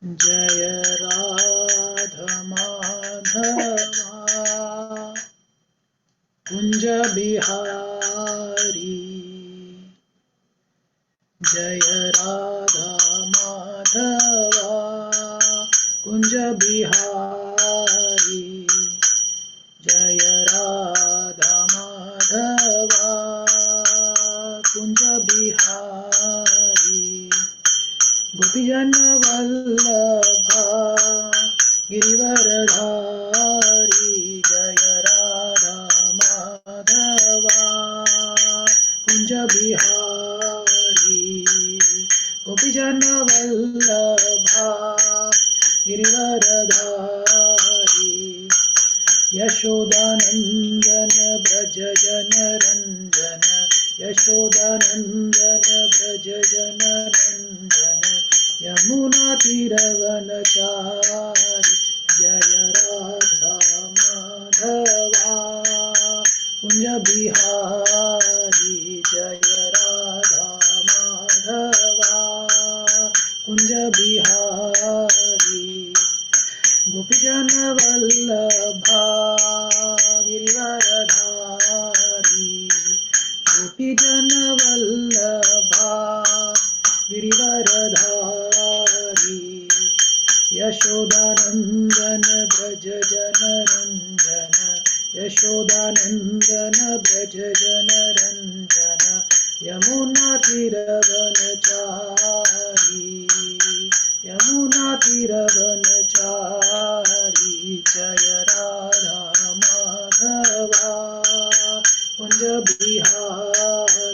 जय राधा माधवा कुंज बिहारी, जय राधा माधवा कुंज बिहारी, जय राधा माधवा कुंज बिहारी, गोपीजन वल्लभा गिरिवरधारी, जय राधा माधवा कुंज बिहारी, गोपीजन वल्लभा गिरिवरधारी, यशोदानंदन ब्रज जन रंजन, यशोदानंदन ब्रज जन रंजन, यमुना तीरवनचारी, जय राधा माधवा कुंज बिहारी, जय राधा माधवा कुंज बिहारी, गोपीजन वल्लभा गिरिवरधारी, गोपीजन वल्लभा गिरिवरधारी, यशोदानंदन ब्रज जन रंजन, यशोदानंदन ब्रज जन रंजन, यमुना तीरवनचारी, यमुना तीरवनचारी, जय राधा माधवा कुंज बिहारी,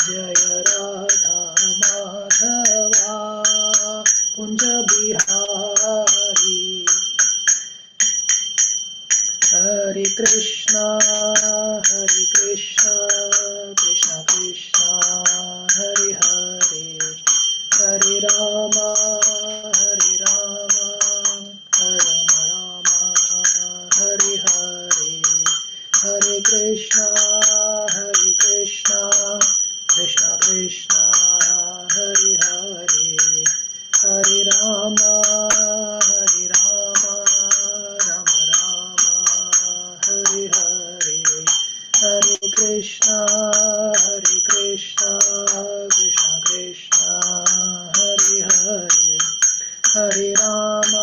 जय राधा माधवा कुंज बिहारी। हरे कृष्णा कृष्णा कृष्णा हरे हरे, हरे राम राम राम हरे हरे, हरे कृष्णा कृष्णा कृष्णा हरे हरे, हरे राम राम राम हरे हरे, हरे कृष्णा कृष्णा कृष्णा हरे हरे, हरे Ram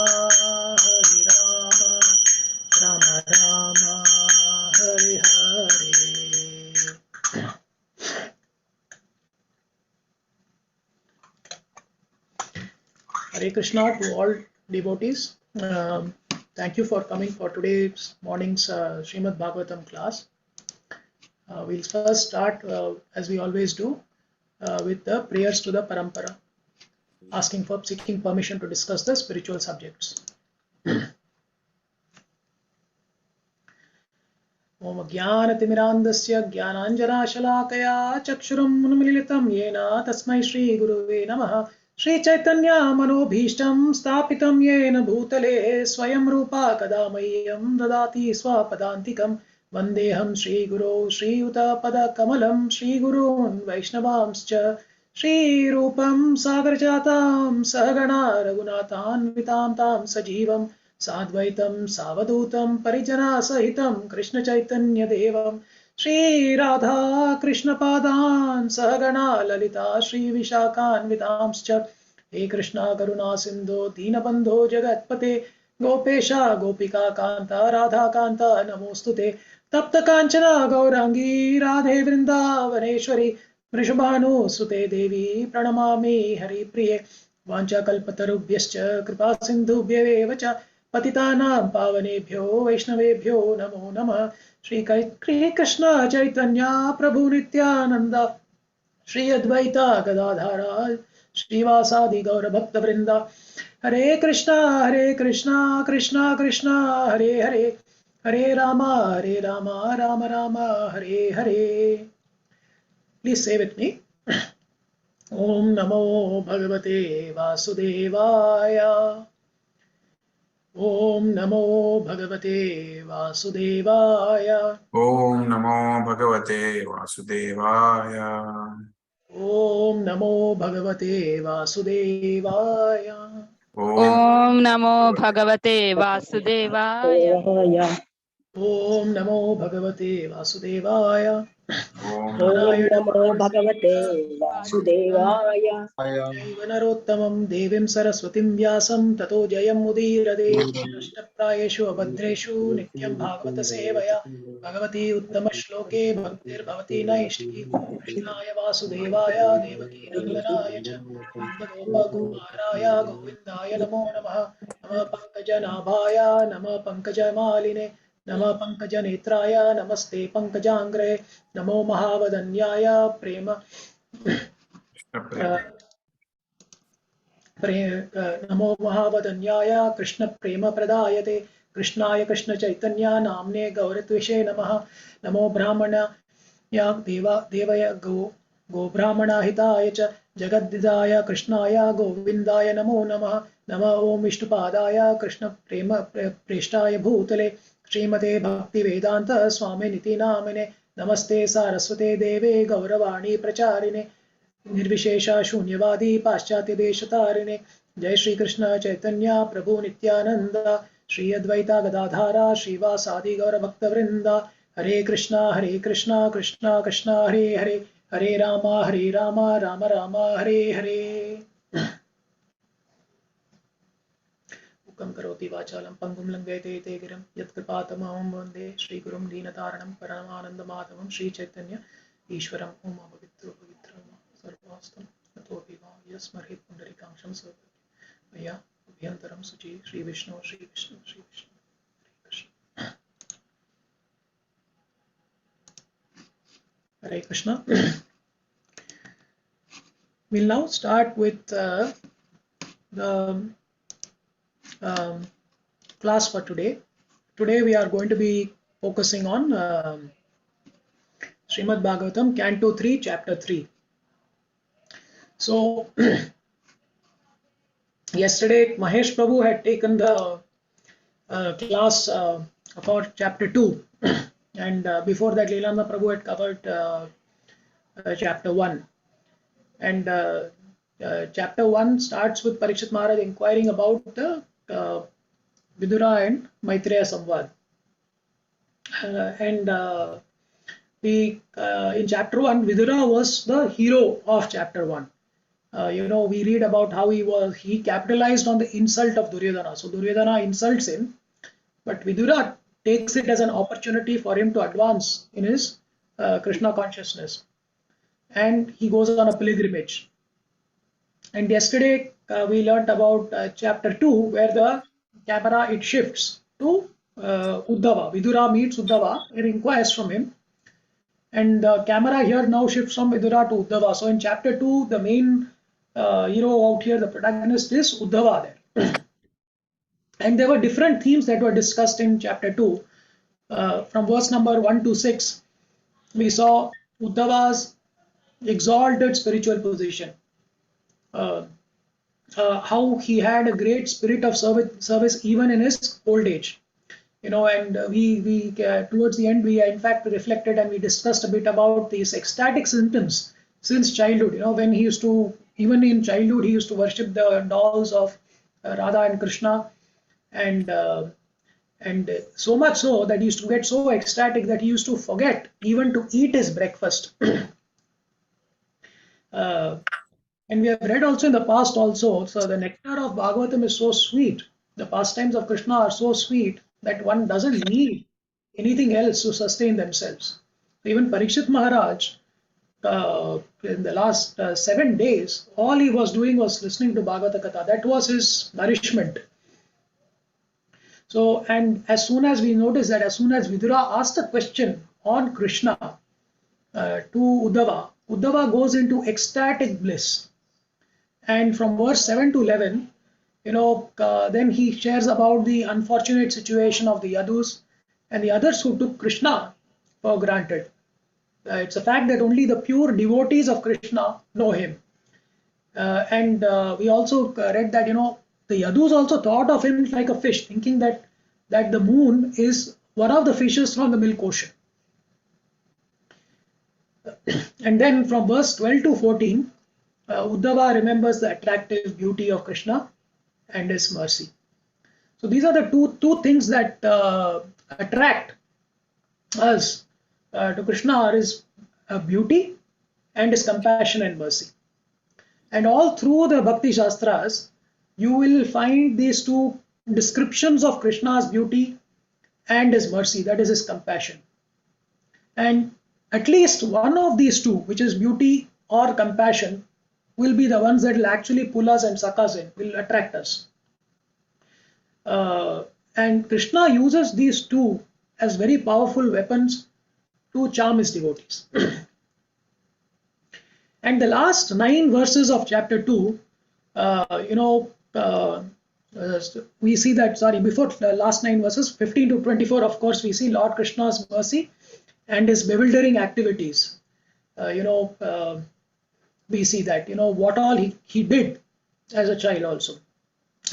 Ram Ram Hare Hare. Hare Krishna to all devotees. Thank you for coming for today's morning's Srimad Bhagavatam class. We'll first start, as we always do, with the prayers to the Parampara, seeking permission to discuss the spiritual subjects. Om Jnanatimirandasya Jnananjanashalaakaya Chakshuram Unmilitam Yena Tasmai Shri Gurave Namaha. Shri Chaitanya Manobhishtam Stapitam Yena Bhutale Swayam Rupa Kadamayyam Dadati Swapadantikam Vandeham Shri Guru Shri Uta Pada Kamalam Shri Gurun Vaishnavamscha Shri Rupam Sagarjatam Sagana Raghunathan Vitam Tam Sajivam Sadvaitam Savadutam Parijana Sahitam Krishna Chaitanya Devam Shri Radha Krishna Padan Sagana Lalita Shri Vishakan Vidamscha He Krishna Karuna Sindhu Dinabandho Jagatpate Gopesha Gopika Kanta Radha Kanta Namostute Tapta Kanchana Gaurangi Radhe Vrindavaneshwari Vrishabhanu Sute Devi Pranamami Hari Priye Vancha Kalpatarubhyascha Kripa Sindhubhyeva cha Patitanam Pavanebhyo Vaishnavebhyo Namo Namah. Shri Krishna Chaitanya Prabhu Nityananda Shri Advaita Gadadhara Srivasadi Gaura Bhakta Vrinda. Hare Krishna Krishna Krishna Hare Hare, Hare Rama Rama Rama Hare Hare. Please say with me. Om Namo Bhagavate Vasudevaya. Om Namo Bhagavate Vasudevaya. Om Namo Bhagavate Vasudevaya. Om Namo Bhagavate Vasudevaya. Om Om Namo Bhagavate Vasudevaya. Om Namo Bhagavate Vasudevaya. Om Om Namo Bhagavate Vasudevaya. Vasudevaya. Narasimhan Devim Saraswatim Vyasam Tato Jayam Mudirade Nashtaprayeshu Abhadreshu Nityam Bhagavata Sevaya Bhagavati Uttama Shloke Bhaktir Bhavati Naishti Krishnaya Vasudevaya Devaki Nandanaya Cha Nanda Kumaraya Govindaya Namo Namaha Nama Pankaja Nabhaya Nama Pankaja Maline Nama Pankaja Netraya Namaste Pankajangre Namo Mahavadanyaya Prema नमो महावदन्याय कृष्ण प्रेम प्रदायते कृष्णाय कृष्ण चैतन्य नाम्ने गौरत्विषे नमः नमो ब्राह्मणाय देवय गो ब्राह्मणाहिताय च जगद्दिदाय कृष्णाय गोविन्दाय नमो नमः नमः ओम विष्णुपादाय कृष्ण प्रेम प्रेष्ठाय भूतले श्रीमते भक्ति वेदांत स्वामी निति नामिने नमस्ते सारस्वते देवे गौरवाणी प्रचारिणे निर्विशेष शून्यवादी पाश्चात्य देशतारिणे जय श्री कृष्ण चैतन्य प्रभु नित्यानंद श्री अद्वैता गदाधारा श्रीवासादि गौर भक्त वृंदा हरे कृष्णा कृष्णा कृष्णा हरे हरे हरे राम राम राम हरे हरे मुखं करोति वाचालं पंगुं लंघयते ते गिरं यत्कृपातमहं वन्दे श्रीगुरुं दीनतारणं परमानन्दमाधवं श्रीचैतन्य ईश्वरम् ओम पवित्रो पवित्रं सर्वास्तं ततोऽपि वा यस्मरेत् पुण्डरीकाक्षं सर्वदा मया अभ्यन्तरं शुचि श्री विष्णु हरे कृष्ण हरे Krishna. We'll now start with the class for today. Today we are going to be focusing on Srimad Bhagavatam, Canto 3, Chapter 3. So, yesterday Mahesh Prabhu had taken the class about Chapter 2, and before that Lilananda Prabhu had covered Chapter 1. And Chapter 1 starts with Parikshit Maharaj inquiring about the Vidura and Maitreya Samvad. In Chapter 1, Vidura was the hero of Chapter 1. We read about how he capitalized on the insult of Duryodhana. So Duryodhana insults him, but Vidura takes it as an opportunity for him to advance in his Krishna consciousness. And he goes on a pilgrimage. And yesterday we learnt about Chapter 2, where the camera it shifts to Uddhava. Vidura meets Uddhava and inquires from him. And the camera here now shifts from Vidura to Uddhava. So in Chapter 2, the main hero out here, the protagonist is Uddhava there. And there were different themes that were discussed in Chapter 2. From verse number 1 to 6, we saw Uddhava's exalted spiritual position. How he had a great spirit of service even in his old age. And we towards the end we in fact reflected and we discussed a bit about these ecstatic symptoms since childhood. When he used to, even in childhood, he used to worship the dolls of Radha and Krishna, and so much so that he used to get so ecstatic that he used to forget even to eat his breakfast. And we have read also in the past also, so the nectar of Bhagavatam is so sweet, the pastimes of Krishna are so sweet that one doesn't need anything else to sustain themselves. So even Parikshit Maharaj, in the last 7 days, all he was doing was listening to Bhagavata Katha. That was his nourishment. So, and as soon as we notice that, as soon as Vidura asked a question on Krishna to Uddhava, Uddhava goes into ecstatic bliss. And from verse 7 to 11, then he shares about the unfortunate situation of the Yadus and the others who took Krishna for granted. It's a fact that only the pure devotees of Krishna know him. And we also read that, the Yadus also thought of him like a fish, thinking that the moon is one of the fishes from the milk ocean. And then from verse 12 to 14, Uddhava remembers the attractive beauty of Krishna and his mercy. So these are the two things that attract us to Krishna, are his beauty and his compassion and mercy. And all through the Bhakti Shastras, you will find these two descriptions of Krishna's beauty and his mercy, that is his compassion. And at least one of these two, which is beauty or compassion, will be the ones that will actually pull us and suck us in, will attract us. And Krishna uses these two as very powerful weapons to charm his devotees. And the last 9 verses of chapter 2, we see that, before the last 9 verses, 15 to 24, of course, we see Lord Krishna's mercy and his bewildering activities. We see that, what all he did as a child also.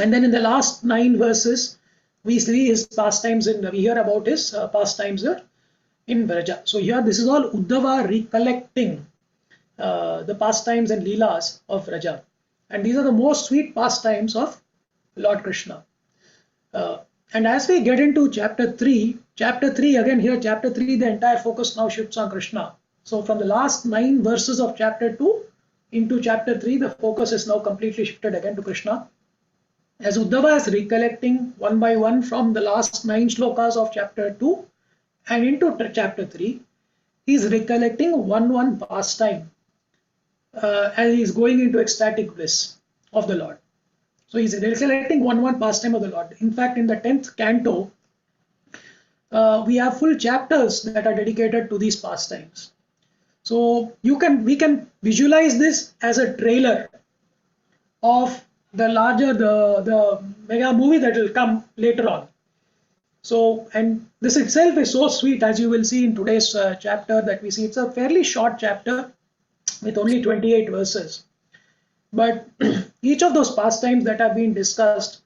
And then in the last 9 verses, we see his pastimes, we hear about his pastimes in Vraja. So here, this is all Uddhava recollecting the pastimes and leelas of Vraja. And these are the most sweet pastimes of Lord Krishna. And as we get into chapter 3, again here, chapter 3, the entire focus now shifts on Krishna. So from the last 9 verses of chapter 2 into chapter 3, the focus is now completely shifted again to Krishna. As Uddhava is recollecting one by one from the last 9 shlokas of chapter 2 and into chapter 3, he is recollecting one pastime as he is going into ecstatic bliss of the Lord. So he is recollecting one pastime of the Lord. In fact, in the 10th canto, we have full chapters that are dedicated to these pastimes. So we can visualize this as a trailer of the larger, the mega movie that will come later on. So, and this itself is so sweet, as you will see in today's chapter that we see. It's a fairly short chapter with only 28 verses. But each of those pastimes that have been discussed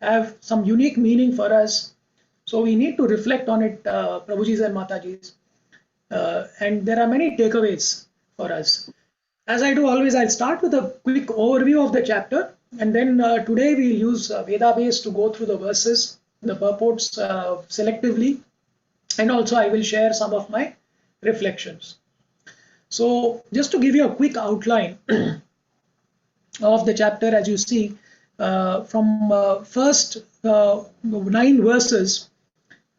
have some unique meaning for us. So we need to reflect on it, Prabhujis and Matajis. And there are many takeaways for us. As I do always, I'll start with a quick overview of the chapter. And then today we'll use Veda base to go through the verses, the purports selectively. And also I will share some of my reflections. So just to give you a quick outline of the chapter, as you see, from first 9 verses,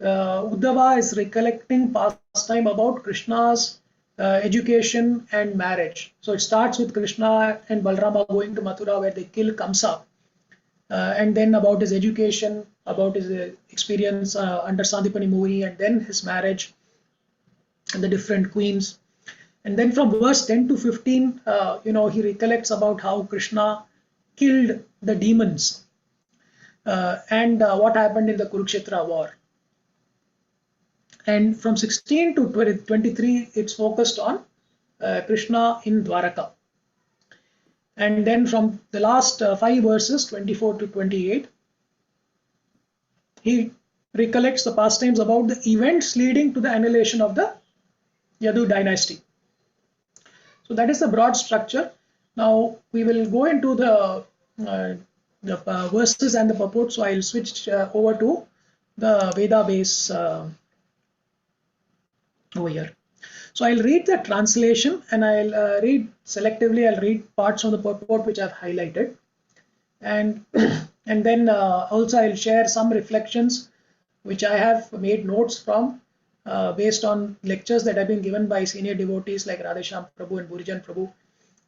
Uddhava is recollecting pastime about Krishna's education and marriage. So it starts with Krishna and Balrama going to Mathura where they kill Kamsa, and then about his education, about his experience under Sandipani Muri, and then his marriage and the different queens. And then from verse 10 to 15, he recollects about how Krishna killed the demons and what happened in the Kurukshetra war. And from 16 to 23, it's focused on Krishna in Dwaraka. And then from the last 5 verses, 24 to 28, he recollects the pastimes about the events leading to the annihilation of the Yadu dynasty. So that is the broad structure. Now we will go into the verses and the purport. So I'll switch over to the Veda base over here. So I'll read the translation and I'll read selectively. I'll read parts of the purport which I've highlighted, and then also I'll share some reflections which I have made notes from based on lectures that have been given by senior devotees like Radhesham Prabhu and Burijan Prabhu,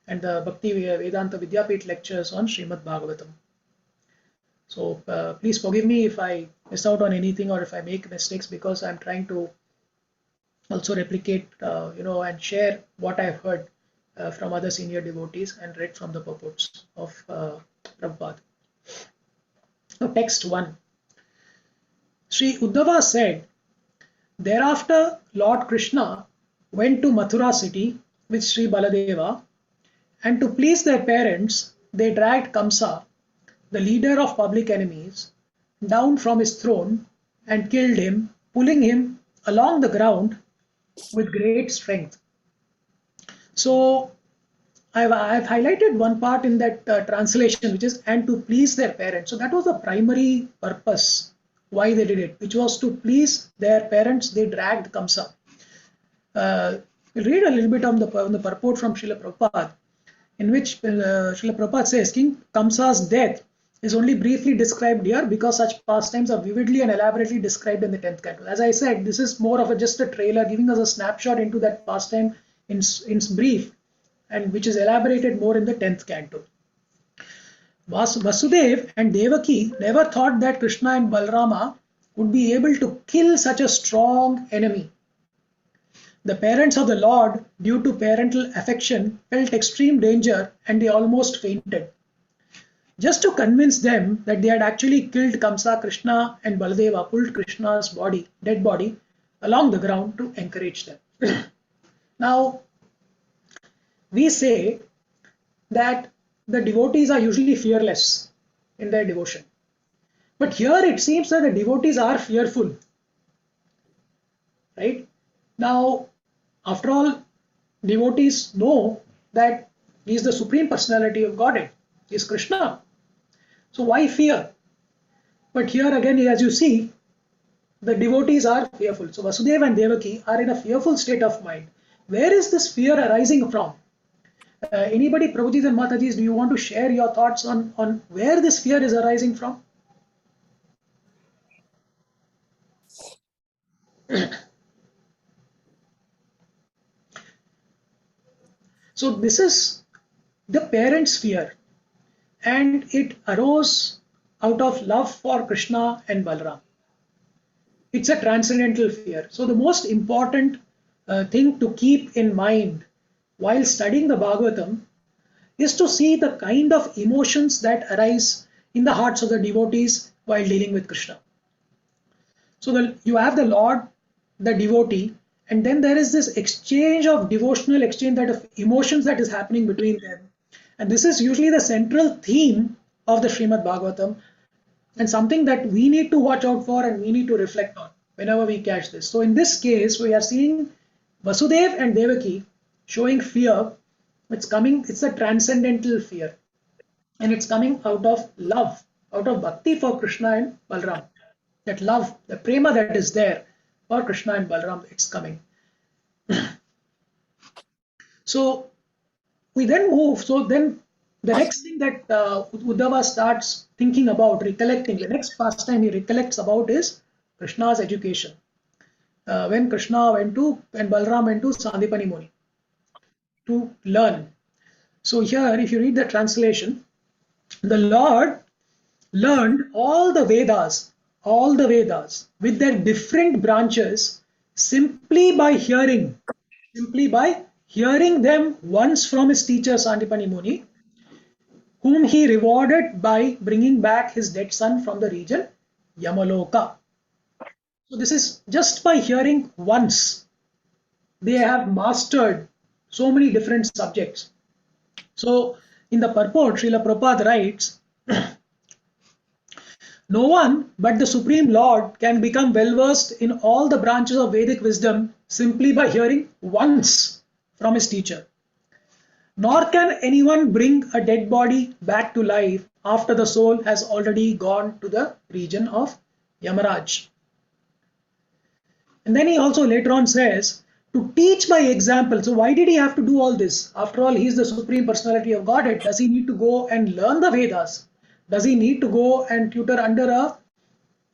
and the Bhakti Vedanta Vidyapit lectures on Srimad Bhagavatam. So please forgive me if I miss out on anything or if I make mistakes, because I'm trying to also replicate, and share what I've heard from other senior devotees and read from the purports of Prabhupada. So text 1. Sri Uddhava said, "Thereafter Lord Krishna went to Mathura city with Sri Baladeva, and to please their parents, they dragged Kamsa, the leader of public enemies, down from his throne and killed him, pulling him along the ground with great strength. So I've highlighted one part in that translation, which is and to please their parents. So that was the primary purpose why they did it, which was to please their parents. They dragged Kamsa. We'll read a little bit on the purport from Srila Prabhupada, in which Srila Prabhupada says King Kamsa's death is only briefly described here because such pastimes are vividly and elaborately described in the 10th canto. As I said, this is more of just a trailer giving us a snapshot into that pastime in brief, and which is elaborated more in the 10th canto. Vasudeva and Devaki never thought that Krishna and Balarama would be able to kill such a strong enemy. The parents of the Lord, due to parental affection, felt extreme danger and they almost fainted. Just to convince them that they had actually killed Kamsa, Krishna and Baladeva pulled Krishna's dead body, along the ground to encourage them. Now, we say that the devotees are usually fearless in their devotion. But here it seems that the devotees are fearful. Right? Now, after all, devotees know that he is the Supreme Personality of Godhead. He is Krishna. So why fear? But here again, as you see, the devotees are fearful. So Vasudeva and Devaki are in a fearful state of mind. Where is this fear arising from? Anybody, Prabhujis and Matajis, do you want to share your thoughts on where this fear is arising from? So this is the parents' fear, and it arose out of love for Krishna and Balaram. It's a transcendental fear. So the most important thing to keep in mind while studying the Bhagavatam is to see the kind of emotions that arise in the hearts of the devotees while dealing with Krishna. So you have the Lord, the devotee, and then there is this exchange of devotional exchange, that of emotions that is happening between them. And this is usually the central theme of the Srimad Bhagavatam, and something that we need to watch out for and we need to reflect on whenever we catch this. So in this case, we are seeing Vasudeva and Devaki showing fear. It's a transcendental fear. And it's coming out of love, out of bhakti for Krishna and Balaram. That love, the prema that is there for Krishna and Balaram, it's coming. So we then move. So then the next thing that Uddhava starts thinking about, recollecting, the next pastime he recollects about is Krishna's education. When Krishna went to, and Balaram went to Sandipani Muni to learn. So here, if you read the translation, the Lord learned all the Vedas with their different branches simply by hearing them once from his teacher Sandipani Muni, whom he rewarded by bringing back his dead son from the region Yamaloka. So this is just by hearing once. They have mastered so many different subjects. So in the purport, Srila Prabhupada writes, no one but the Supreme Lord can become well versed in all the branches of Vedic wisdom simply by hearing once from his teacher. Nor can anyone bring a dead body back to life after the soul has already gone to the region of Yamaraj. And then he also later on says, to teach by example. So why did he have to do all this? After all, he is the Supreme Personality of Godhead. Does he need to go and learn the Vedas? Does he need to go and tutor under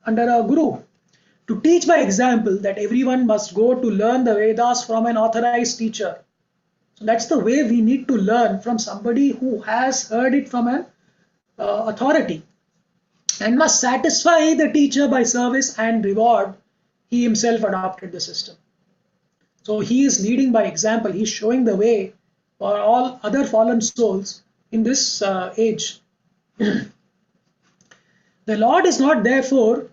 a guru? To teach by example, that everyone must go to learn the Vedas from an authorized teacher. So that's the way we need to learn, from somebody who has heard it from an authority, and must satisfy the teacher by service and reward. He himself adopted the system. So he is leading by example. He is showing the way for all other fallen souls in this age. The Lord is not therefore,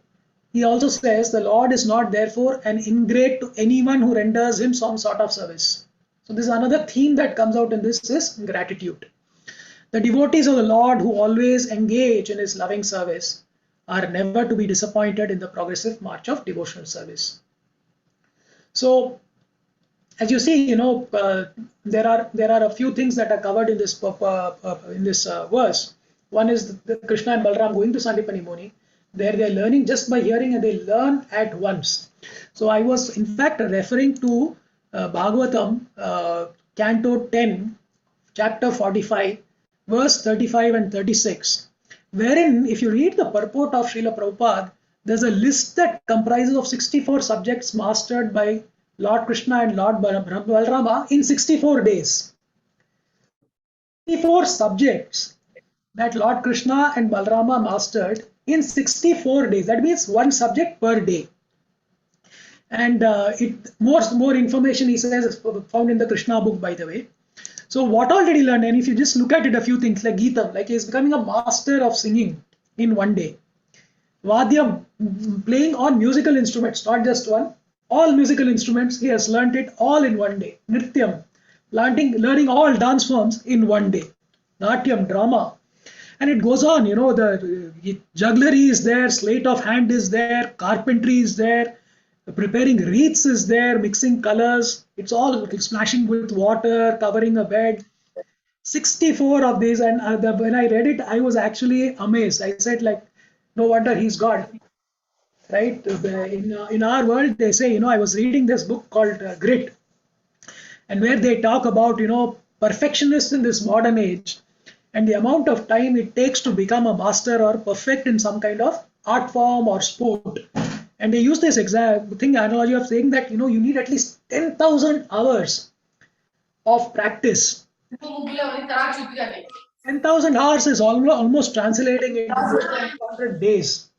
he also says, the Lord is not therefore an ingrate to anyone who renders him some sort of service. So this is another theme that comes out in this, is gratitude. The devotees of the Lord who always engage in his loving service are never to be disappointed in the progressive march of devotional service. So, as you see, there are a few things that are covered in this verse. One is the Krishna and Balram going to Sandipani Muni. There they are learning just by hearing, and they learn at once. So I was in fact referring to Bhagavatam, Canto 10, chapter 45, verse 35 and 36, wherein if you read the purport of Srila Prabhupada, there's a list that comprises of 64 subjects mastered by Lord Krishna and Lord Balrama in 64 days. 64 subjects that Lord Krishna and Balrama mastered in 64 days. That means one subject per day. And more information, he says, is found in the Krishna book, by the way. So what all did he learn? And if you just look at it, a few things like Geetam, like he's becoming a master of singing in one day. Vadyam, playing on musical instruments, not just one. All musical instruments, he has learnt it all in one day. Nrityam, learning all dance forms in one day. Natyam, drama. And it goes on, the jugglery is there, sleight of hand is there, carpentry is there, preparing wreaths is there, mixing colors. It's all splashing with water, covering a bed. 64 of these, and when I read it, I was actually amazed. I said, like, no wonder he's God. Right? In our world, they say, I was reading this book called Grit, and where they talk about, perfectionists in this modern age, and the amount of time it takes to become a master or perfect in some kind of art form or sport. And they use this exact analogy of saying that, you need at least 10,000 hours of practice. 10,000 hours is almost translating into 100 days.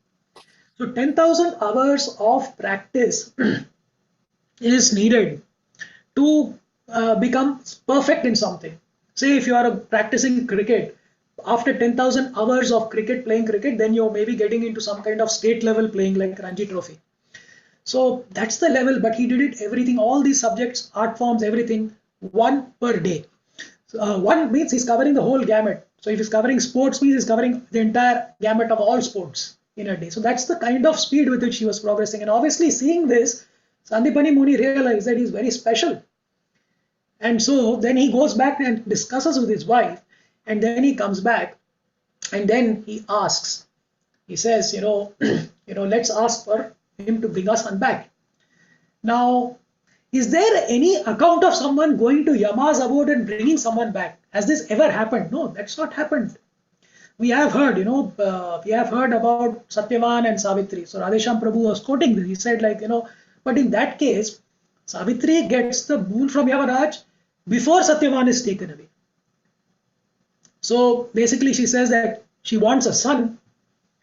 So 10,000 hours of practice is needed to become perfect in something. Say if you are practicing cricket, after 10,000 hours of playing cricket, then you're maybe getting into some kind of state level playing like Ranji Trophy. So that's the level, but he did it everything, all these subjects, art forms, everything, one per day. So, one means he's covering the whole gamut. So if he's covering sports, means he's covering the entire gamut of all sports in a day. So that's the kind of speed with which he was progressing. And obviously seeing this, Sandipani Muni realized that he's very special. And so then he goes back and discusses with his wife, and then he comes back, and then he asks, he says, let's ask for him to bring our son back. Now, is there any account of someone going to Yama's abode and bringing someone back? Has this ever happened? No, that's not happened. We have heard, we have heard about Satyavan and Savitri. So Radhesham Prabhu was quoting this. He said, but in that case, Savitri gets the boon from Yamaraj before Satyavan is taken away. So basically she says that she wants a son,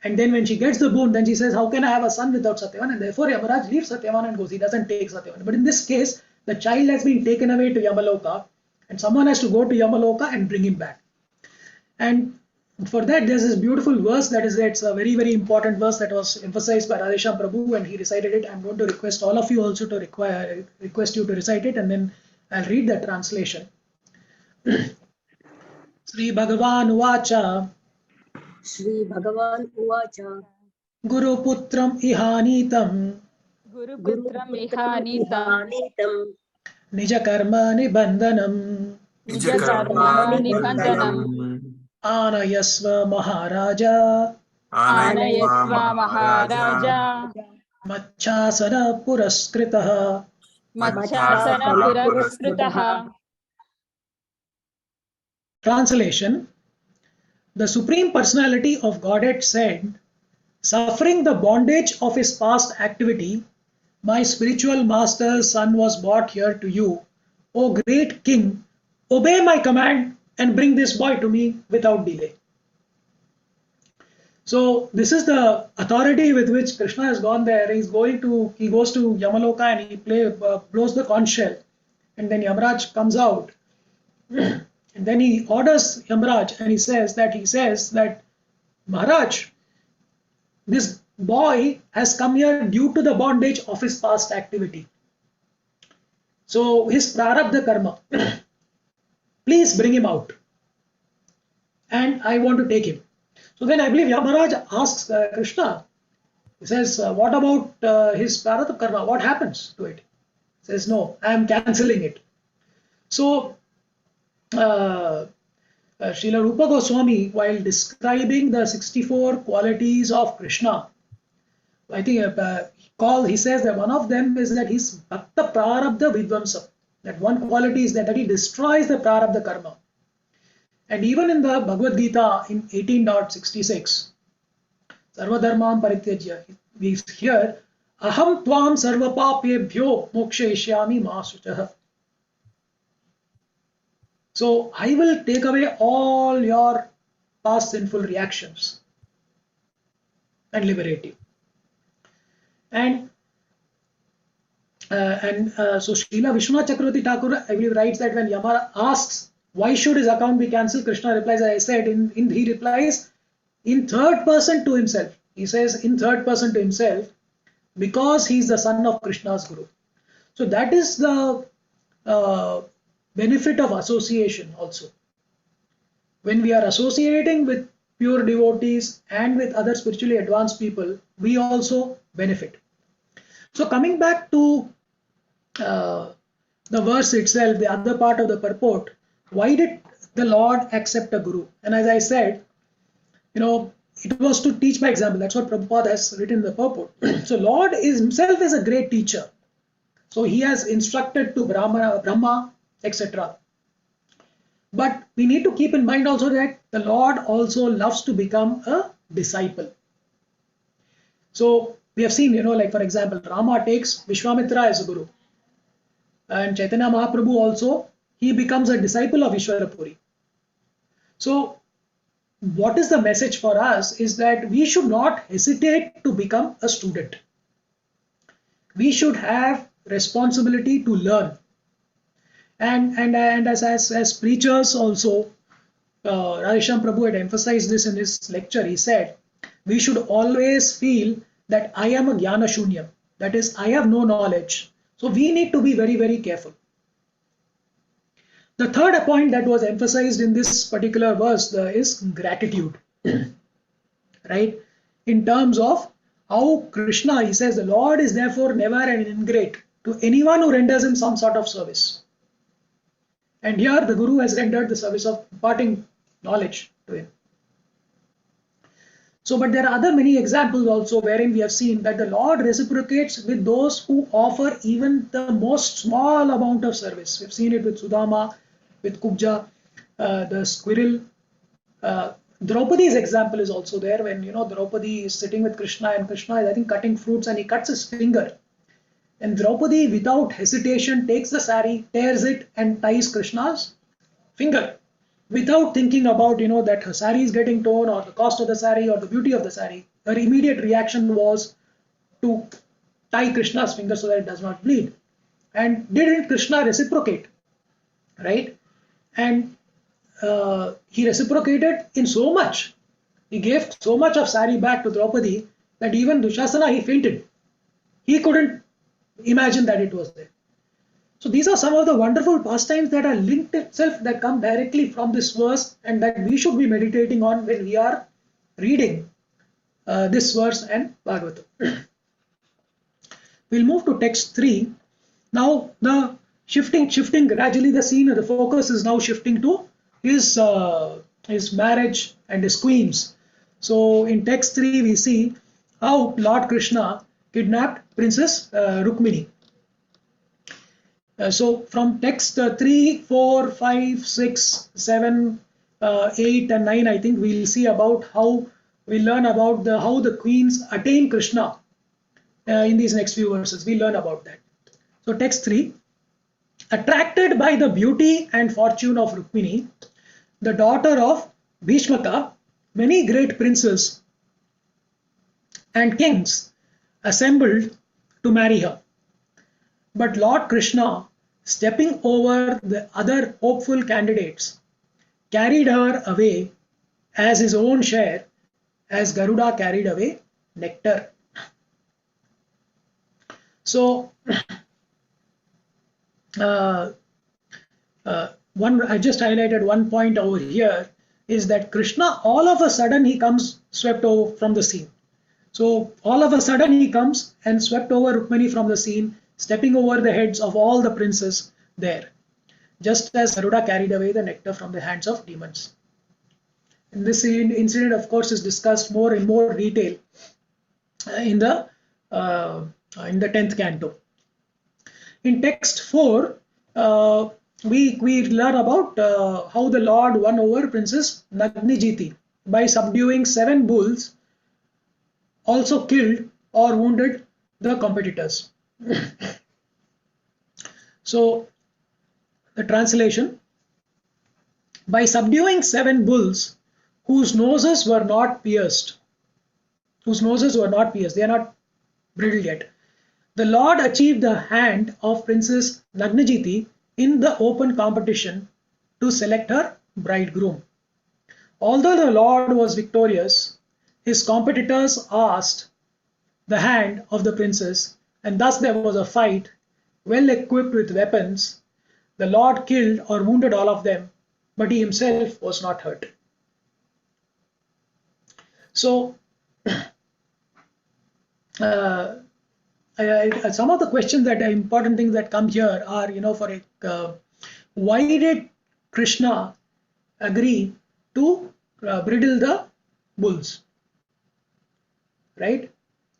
and then when she gets the boon, then she says, how can I have a son without Satyavan? And therefore Yamaraj leaves Satyavan and goes. He doesn't take Satyavan. But in this case, the child has been taken away to Yamaloka, and someone has to go to Yamaloka and bring him back. And for that, there's this beautiful verse that is there. It's a very, very important verse that was emphasized by Radhesham Prabhu, and he recited it. I'm going to request all of you also to request you to recite it, and then I'll read the translation. Sri Bhagavan Uvacha Sri Bhagavan Uvacha Guru Putram Ihanitam Guruputram ihanitam Nija Karma Nibandhanam Nijakarma nibandhanam Anayasva Maharaja Anayasva Maharaja Machasana Puraskritaha. Machasana Purakritaha. Translation: the Supreme Personality of Godhead said, suffering the bondage of his past activity, my spiritual master's son was brought here to you. O great king, obey my command and bring this boy to me without delay. So this is the authority with which Krishna has gone there. He goes to Yamaloka and he blows the conch shell, and then Yamaraj comes out. And then he orders Yamaraj, and he says that Maharaj, this boy has come here due to the bondage of his past activity. So his prarabdha karma, please bring him out. and I want to take him. So then I believe Yamaraj asks Krishna, he says, what about his Prarabdha karma? What happens to it? He says, no, I am cancelling it. So Srila Rupa Goswami, while describing the 64 qualities of Krishna, I think he says that one of them is that he's Bhakta Prarabdha Vidvamsa. That one quality is that he destroys the Prarabdha karma. And even in the Bhagavad Gita in 18.66, Sarvadharmam Parityajya, we hear, Aham Tvam Sarvapapyebhyo Mokshayishyami Ma Suchaha. So I will take away all your past sinful reactions and liberate you. And so Srila Vishwanath Chakravarti Thakur, I believe, writes that when Yama asks why should his account be cancelled, Krishna replies, as I said, he replies in third person to himself. He says in third person to himself because he is the son of Krishna's Guru. So that is the benefit of association also. When we are associating with pure devotees and with other spiritually advanced people, we also benefit. So coming back to the verse itself, the other part of the purport, why did the Lord accept a guru? And as I said, it was to teach by example. That's what Prabhupada has written in the purport. So Lord himself is a great teacher. So he has instructed to Brahma, etc. But we need to keep in mind also that the Lord also loves to become a disciple. So we have seen, like for example, Rama takes Vishwamitra as a guru. And Chaitanya Mahaprabhu also, he becomes a disciple of Ishwarapuri. So what is the message for us is that we should not hesitate to become a student. We should have responsibility to learn. And as preachers also, Radhesham Prabhu had emphasized this in his lecture. He said, we should always feel that I am a jnana shunyam. That is, I have no knowledge. So we need to be very, very careful. The third point that was emphasized in this particular verse is gratitude. Right? In terms of how Krishna, he says, the Lord is therefore never an ingrate to anyone who renders him some sort of service. And here the Guru has rendered the service of imparting knowledge to him. So, but there are other many examples also wherein we have seen that the Lord reciprocates with those who offer even the most small amount of service. We've seen it with Sudama, with Kubja, the squirrel. Draupadi's example is also there when, Draupadi is sitting with Krishna and Krishna is, I think, cutting fruits and he cuts his finger. And Draupadi, without hesitation, takes the sari, tears it and ties Krishna's finger. Without thinking about, that her sari is getting torn or the cost of the sari or the beauty of the sari. Her immediate reaction was to tie Krishna's finger so that it does not bleed. And didn't Krishna reciprocate? Right? And he reciprocated in so much. He gave so much of sari back to Draupadi that even Dushasana, he fainted. He couldn't imagine that it was there. So these are some of the wonderful pastimes that are linked itself, that come directly from this verse and that we should be meditating on when we are reading this verse and Bhagavatam. We'll move to text 3. Now the shifting gradually, the scene, the focus is now shifting to his marriage and his queens. So in text 3 we see how Lord Krishna kidnapped Princess Rukmini. So from text 3, 4, 5, 6, 7, 8 and 9, I think we'll see about how we learn about how the queens attain Krishna in these next few verses. We learn about that. So text 3, attracted by the beauty and fortune of Rukmini, the daughter of Bhishmaka, many great princes and kings assembled to marry her. But Lord Krishna, stepping over the other hopeful candidates, carried her away as his own share, as Garuda carried away nectar. So, I just highlighted one point over here is that Krishna, all of a sudden he comes swept over from the scene. So all of a sudden he comes and swept over Rukmini from the scene, stepping over the heads of all the princes there, just as Garuda carried away the nectar from the hands of demons. And this incident, of course, is discussed more in more detail in the 10th canto. In text 4, we learn about how the Lord won over Princess Nagnijiti by subduing 7 bulls, also killed or wounded the competitors. So the translation: by subduing 7 bulls whose noses were not pierced, they are not bridled yet, the Lord achieved the hand of Princess Nagnijiti in the open competition to select her bridegroom. Although the Lord was victorious, his competitors asked the hand of the princess, and thus there was a fight. Well equipped with weapons, the Lord killed or wounded all of them, but he himself was not hurt. So some of the questions that are important things that come here are, why did Krishna agree to bridle the bulls? Right?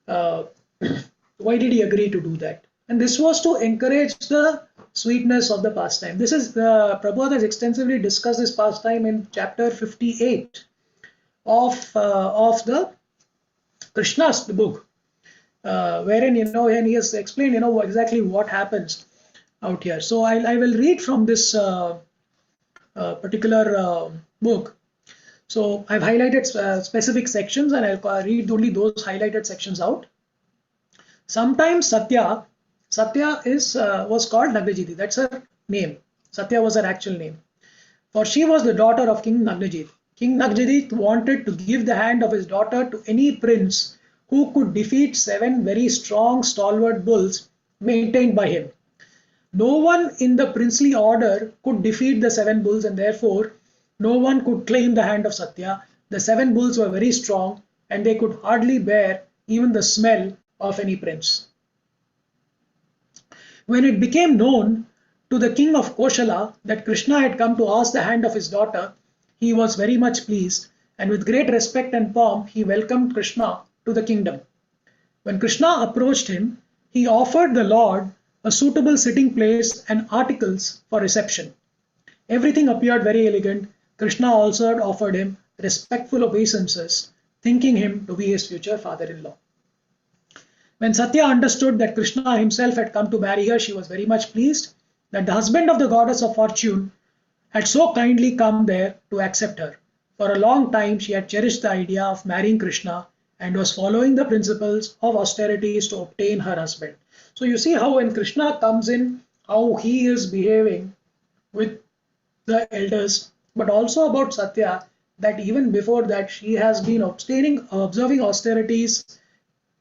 Why did he agree to do that? And this was to encourage the sweetness of the pastime. This is Prabhupada has extensively discussed this pastime in chapter 58 of the Krishna's book, wherein and he has explained exactly what happens out here. So I will read from this particular book. So I've highlighted specific sections, and I'll read only those highlighted sections out. Sometimes Satya was called Nagnijiti. That's her name. Satya was her actual name, for she was the daughter of King Nagnijit. King Nagnijit wanted to give the hand of his daughter to any prince who could defeat 7 very strong, stalwart bulls maintained by him. No one in the princely order could defeat the 7 bulls, and therefore no one could claim the hand of Satya. The 7 bulls were very strong, and they could hardly bear even the smell of any prince. When it became known to the king of Koshala that Krishna had come to ask the hand of his daughter, he was very much pleased, and with great respect and pomp he welcomed Krishna to the kingdom. When Krishna approached him, he offered the Lord a suitable sitting place and articles for reception. Everything appeared very elegant. Krishna also offered him respectful obeisances, thinking him to be his future father-in-law. When Satya understood that Krishna himself had come to marry her, she was very much pleased that the husband of the goddess of fortune had so kindly come there to accept her. For a long time she had cherished the idea of marrying Krishna and was following the principles of austerities to obtain her husband. So you see how when Krishna comes in, how he is behaving with the elders, but also about Satya, that even before that she has been observing austerities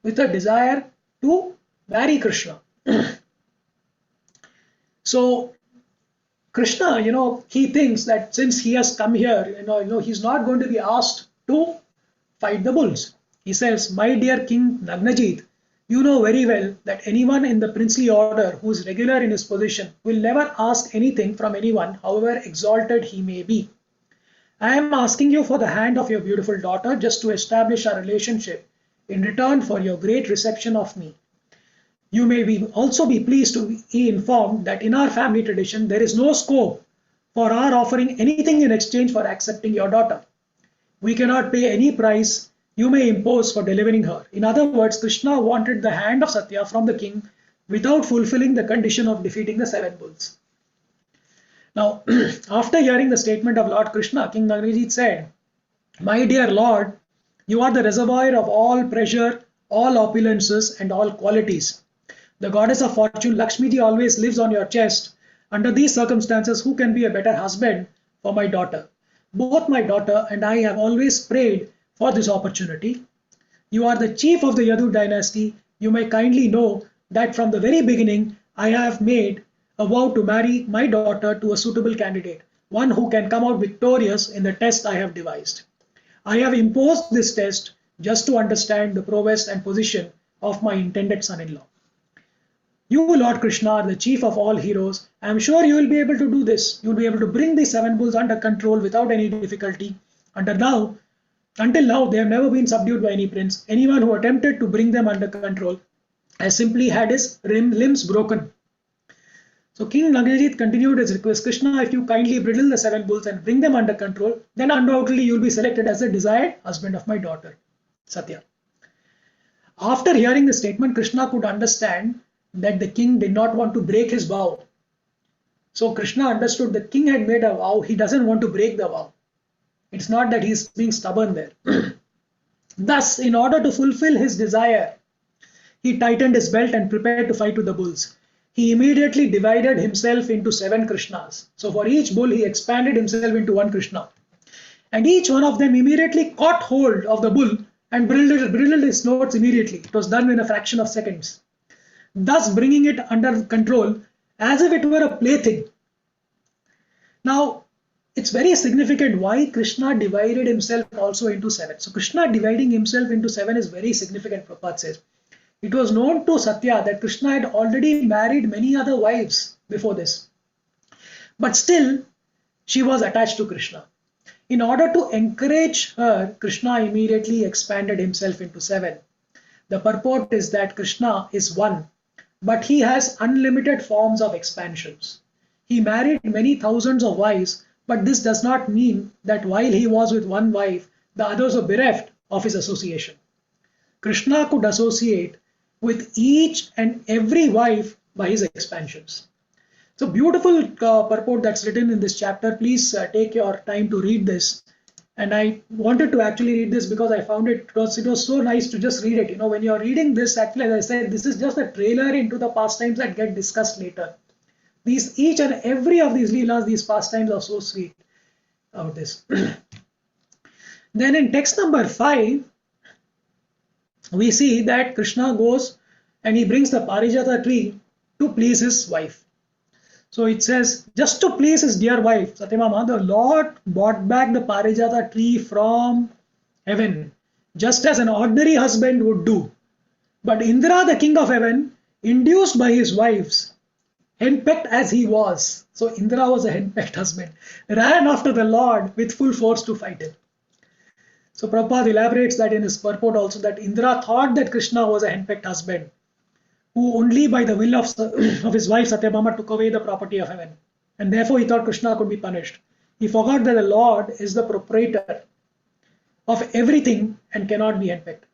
with a desire to marry Krishna. So Krishna, he thinks that since he has come here, he's not going to be asked to fight the bulls. He says, "My dear King Nagnajit, you know very well that anyone in the princely order who is regular in his position will never ask anything from anyone, however exalted he may be. I am asking you for the hand of your beautiful daughter just to establish our relationship in return for your great reception of me. You may also be pleased to be informed that in our family tradition there is no scope for our offering anything in exchange for accepting your daughter. We cannot pay any price you may impose for delivering her." In other words, Krishna wanted the hand of Satya from the king without fulfilling the condition of defeating the 7 bulls. Now, after hearing the statement of Lord Krishna, King Nagnajit said, "My dear Lord, you are the reservoir of all pleasure, all opulences, and all qualities. The goddess of fortune, Lakshmiji, always lives on your chest. Under these circumstances, who can be a better husband for my daughter? Both my daughter and I have always prayed for this opportunity. You are the chief of the Yadu dynasty. You may kindly know that from the very beginning, I have made a vow to marry my daughter to a suitable candidate. one who can come out victorious in the test I have devised. I have imposed this test just to understand the prowess and position of my intended son-in-law. You, Lord Krishna, are the chief of all heroes. I am sure you will be able to do this. You will be able to bring these 7 bulls under control without any difficulty. Until now, they have never been subdued by any prince. Anyone who attempted to bring them under control has simply had his limbs broken. So King Nagarjit continued his request, Krishna, if you kindly bridle the 7 bulls and bring them under control, then undoubtedly you will be selected as the desired husband of my daughter, Satya. After hearing the statement, Krishna could understand that the king did not want to break his vow. So Krishna understood the king had made a vow, he doesn't want to break the vow. It's not that he's being stubborn there. Thus, in order to fulfill his desire, he tightened his belt and prepared to fight with the bulls. He immediately divided himself into 7 Krishnas. So for each bull, he expanded himself into 1 Krishna. And each one of them immediately caught hold of the bull and bridled his notes immediately. It was done in a fraction of seconds, thus bringing it under control as if it were a plaything. Now, it's very significant why Krishna divided himself also into 7. So Krishna dividing himself into 7 is very significant, Prabhupada says. It was known to Satya that Krishna had already married many other wives before this. But still, she was attached to Krishna. In order to encourage her, Krishna immediately expanded himself into 7. The purport is that Krishna is one, but he has unlimited forms of expansions. He married many thousands of wives, but this does not mean that while he was with one wife, the others were bereft of his association. Krishna could associate with each and every wife by his expansions. So beautiful purport that's written in this chapter. Please take your time to read this. And I wanted to actually read this because I found it was so nice to just read it. You know, when you're reading this, actually, as I said, this is just a trailer into the pastimes that get discussed later. Each and every of these leelas, these pastimes are so sweet about this. Then in text number 5, we see that Krishna goes and he brings the Parijata tree to please his wife. So it says, just to please his dear wife, Satyabhama, the Lord brought back the Parijata tree from heaven, just as an ordinary husband would do. But Indra, the king of heaven, induced by his wives, henpecked as he was, so Indra was a henpecked husband, ran after the Lord with full force to fight him. So Prabhupada elaborates that in his purport also, that Indra thought that Krishna was a henpecked husband, who only by the will of his wife Satyabhama took away the property of heaven. And therefore he thought Krishna could be punished. He forgot that the Lord is the proprietor of everything and cannot be henpecked.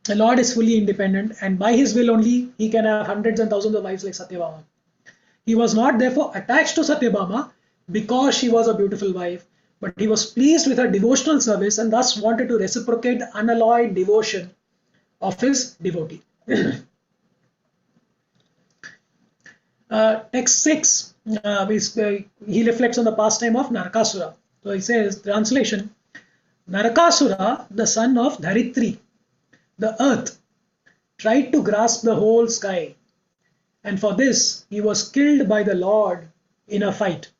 The Lord is fully independent, and by his will only he can have hundreds and thousands of wives like Satyabhama. He was not therefore attached to Satyabhama because she was a beautiful wife, but he was pleased with her devotional service and thus wanted to reciprocate the unalloyed devotion of his devotee. Text 6, he reflects on the pastime of Narakasura. So he says, translation, Narakasura, the son of Dharitri, the earth, tried to grasp the whole sky, and for this he was killed by the Lord in a fight.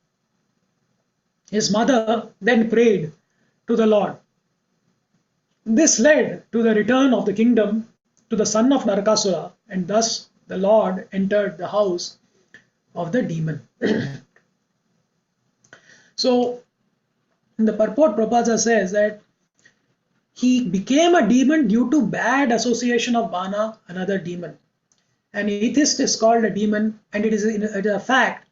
His mother then prayed to the Lord. This led to the return of the kingdom to the son of Narakasura, and thus the Lord entered the house of the demon. So, in the purport, Prabhupada says that he became a demon due to bad association of Bana, another demon. An atheist is called a demon, and it is a fact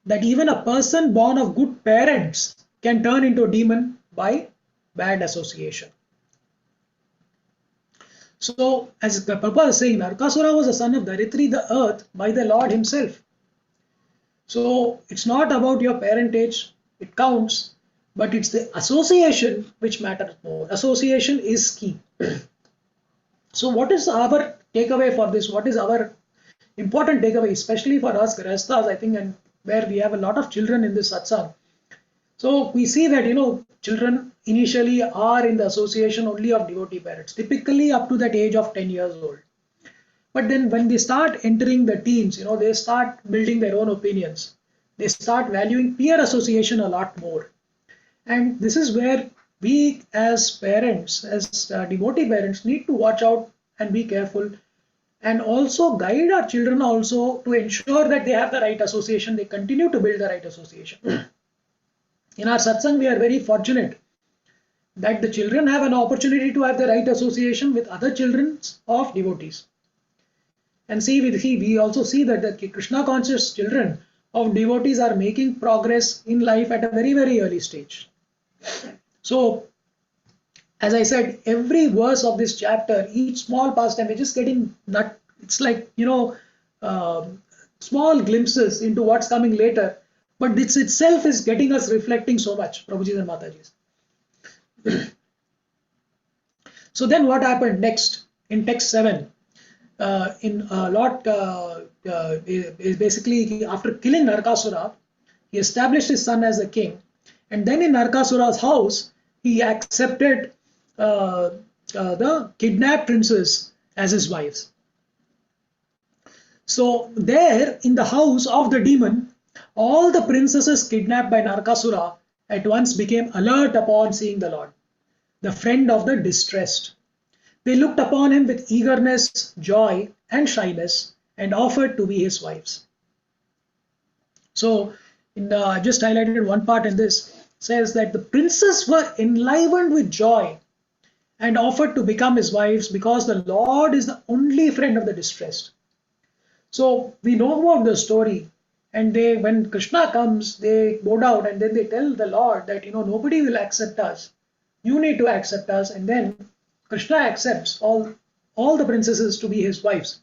that even a person born of good parents can turn into a demon by bad association. So, as the Prabhupada is saying, Narakasura was the son of Dharitri, the earth, by the Lord himself. So, it's not about your parentage, it counts, but it's the association which matters more. Association is key. So, what is our takeaway for this? What is our important takeaway, especially for us Grihasthas, I think, and where we have a lot of children in this satsang? So, we see that, children initially are in the association only of devotee parents, typically up to that age of 10 years old. But then when they start entering the teens, they start building their own opinions. They start valuing peer association a lot more. And this is where we as parents, as devotee parents, need to watch out and be careful, and also guide our children also to ensure that they have the right association, they continue to build the right association. In our satsang, we are very fortunate that the children have an opportunity to have the right association with other children of devotees. And we also see that the Krishna conscious children of devotees are making progress in life at a very, very early stage. So, as I said, every verse of this chapter, each small pastime, we're just getting it's like, small glimpses into what's coming later. But this itself is getting us reflecting so much, Prabhuji and Mataji. So then what happened next in text 7? Is basically after killing Narakasura, he established his son as the king. And then in Narakasura's house, he accepted the kidnapped princess as his wives. So there in the house of the demon, all the princesses kidnapped by Narakasura at once became alert upon seeing the Lord, the friend of the distressed. They looked upon him with eagerness, joy, and shyness, and offered to be his wives. So, I just highlighted one part in this, says that the princes were enlivened with joy and offered to become his wives because the Lord is the only friend of the distressed. So, we know about the story, and when Krishna comes, they go down and then they tell the Lord that, nobody will accept us. You need to accept us. And then Krishna accepts all the princesses to be his wives.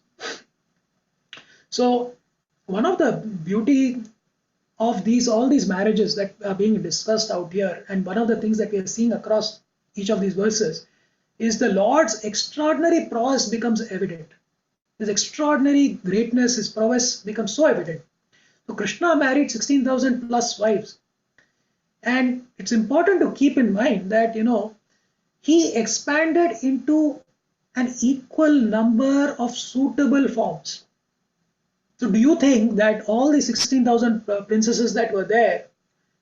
So one of the beauty of all these marriages that are being discussed out here, and one of the things that we are seeing across each of these verses, is the Lord's extraordinary prowess becomes evident. His extraordinary greatness, his prowess becomes so evident. So Krishna married 16,000 plus wives. And it's important to keep in mind that, he expanded into an equal number of suitable forms. So do you think that all the 16,000 princesses that were there,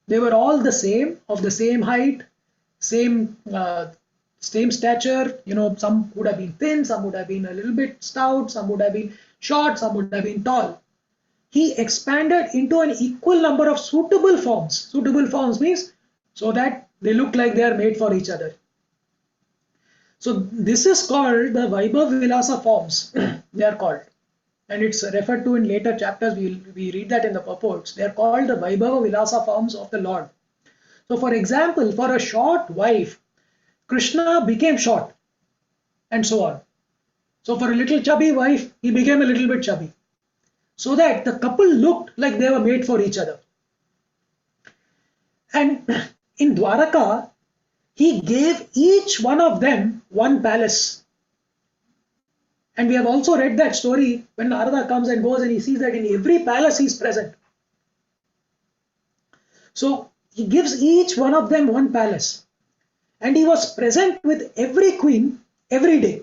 they were all the same, of the same height, same stature? Some would have been thin, some would have been a little bit stout, some would have been short, some would have been tall. He expanded into an equal number of suitable forms. Suitable forms means so that they look like they are made for each other. So this is called the Vaibhav Vilasa forms. They are called. And it's referred to in later chapters. We read that in the purports. They are called the Vaibhava Vilasa forms of the Lord. So for example, for a short wife, Krishna became short, and so on. So for a little chubby wife, he became a little bit chubby, so that the couple looked like they were made for each other. And in Dwaraka, he gave each one of them one palace. And we have also read that story when Narada comes and goes and he sees that in every palace he is present. So he gives each one of them one palace. And he was present with every queen every day.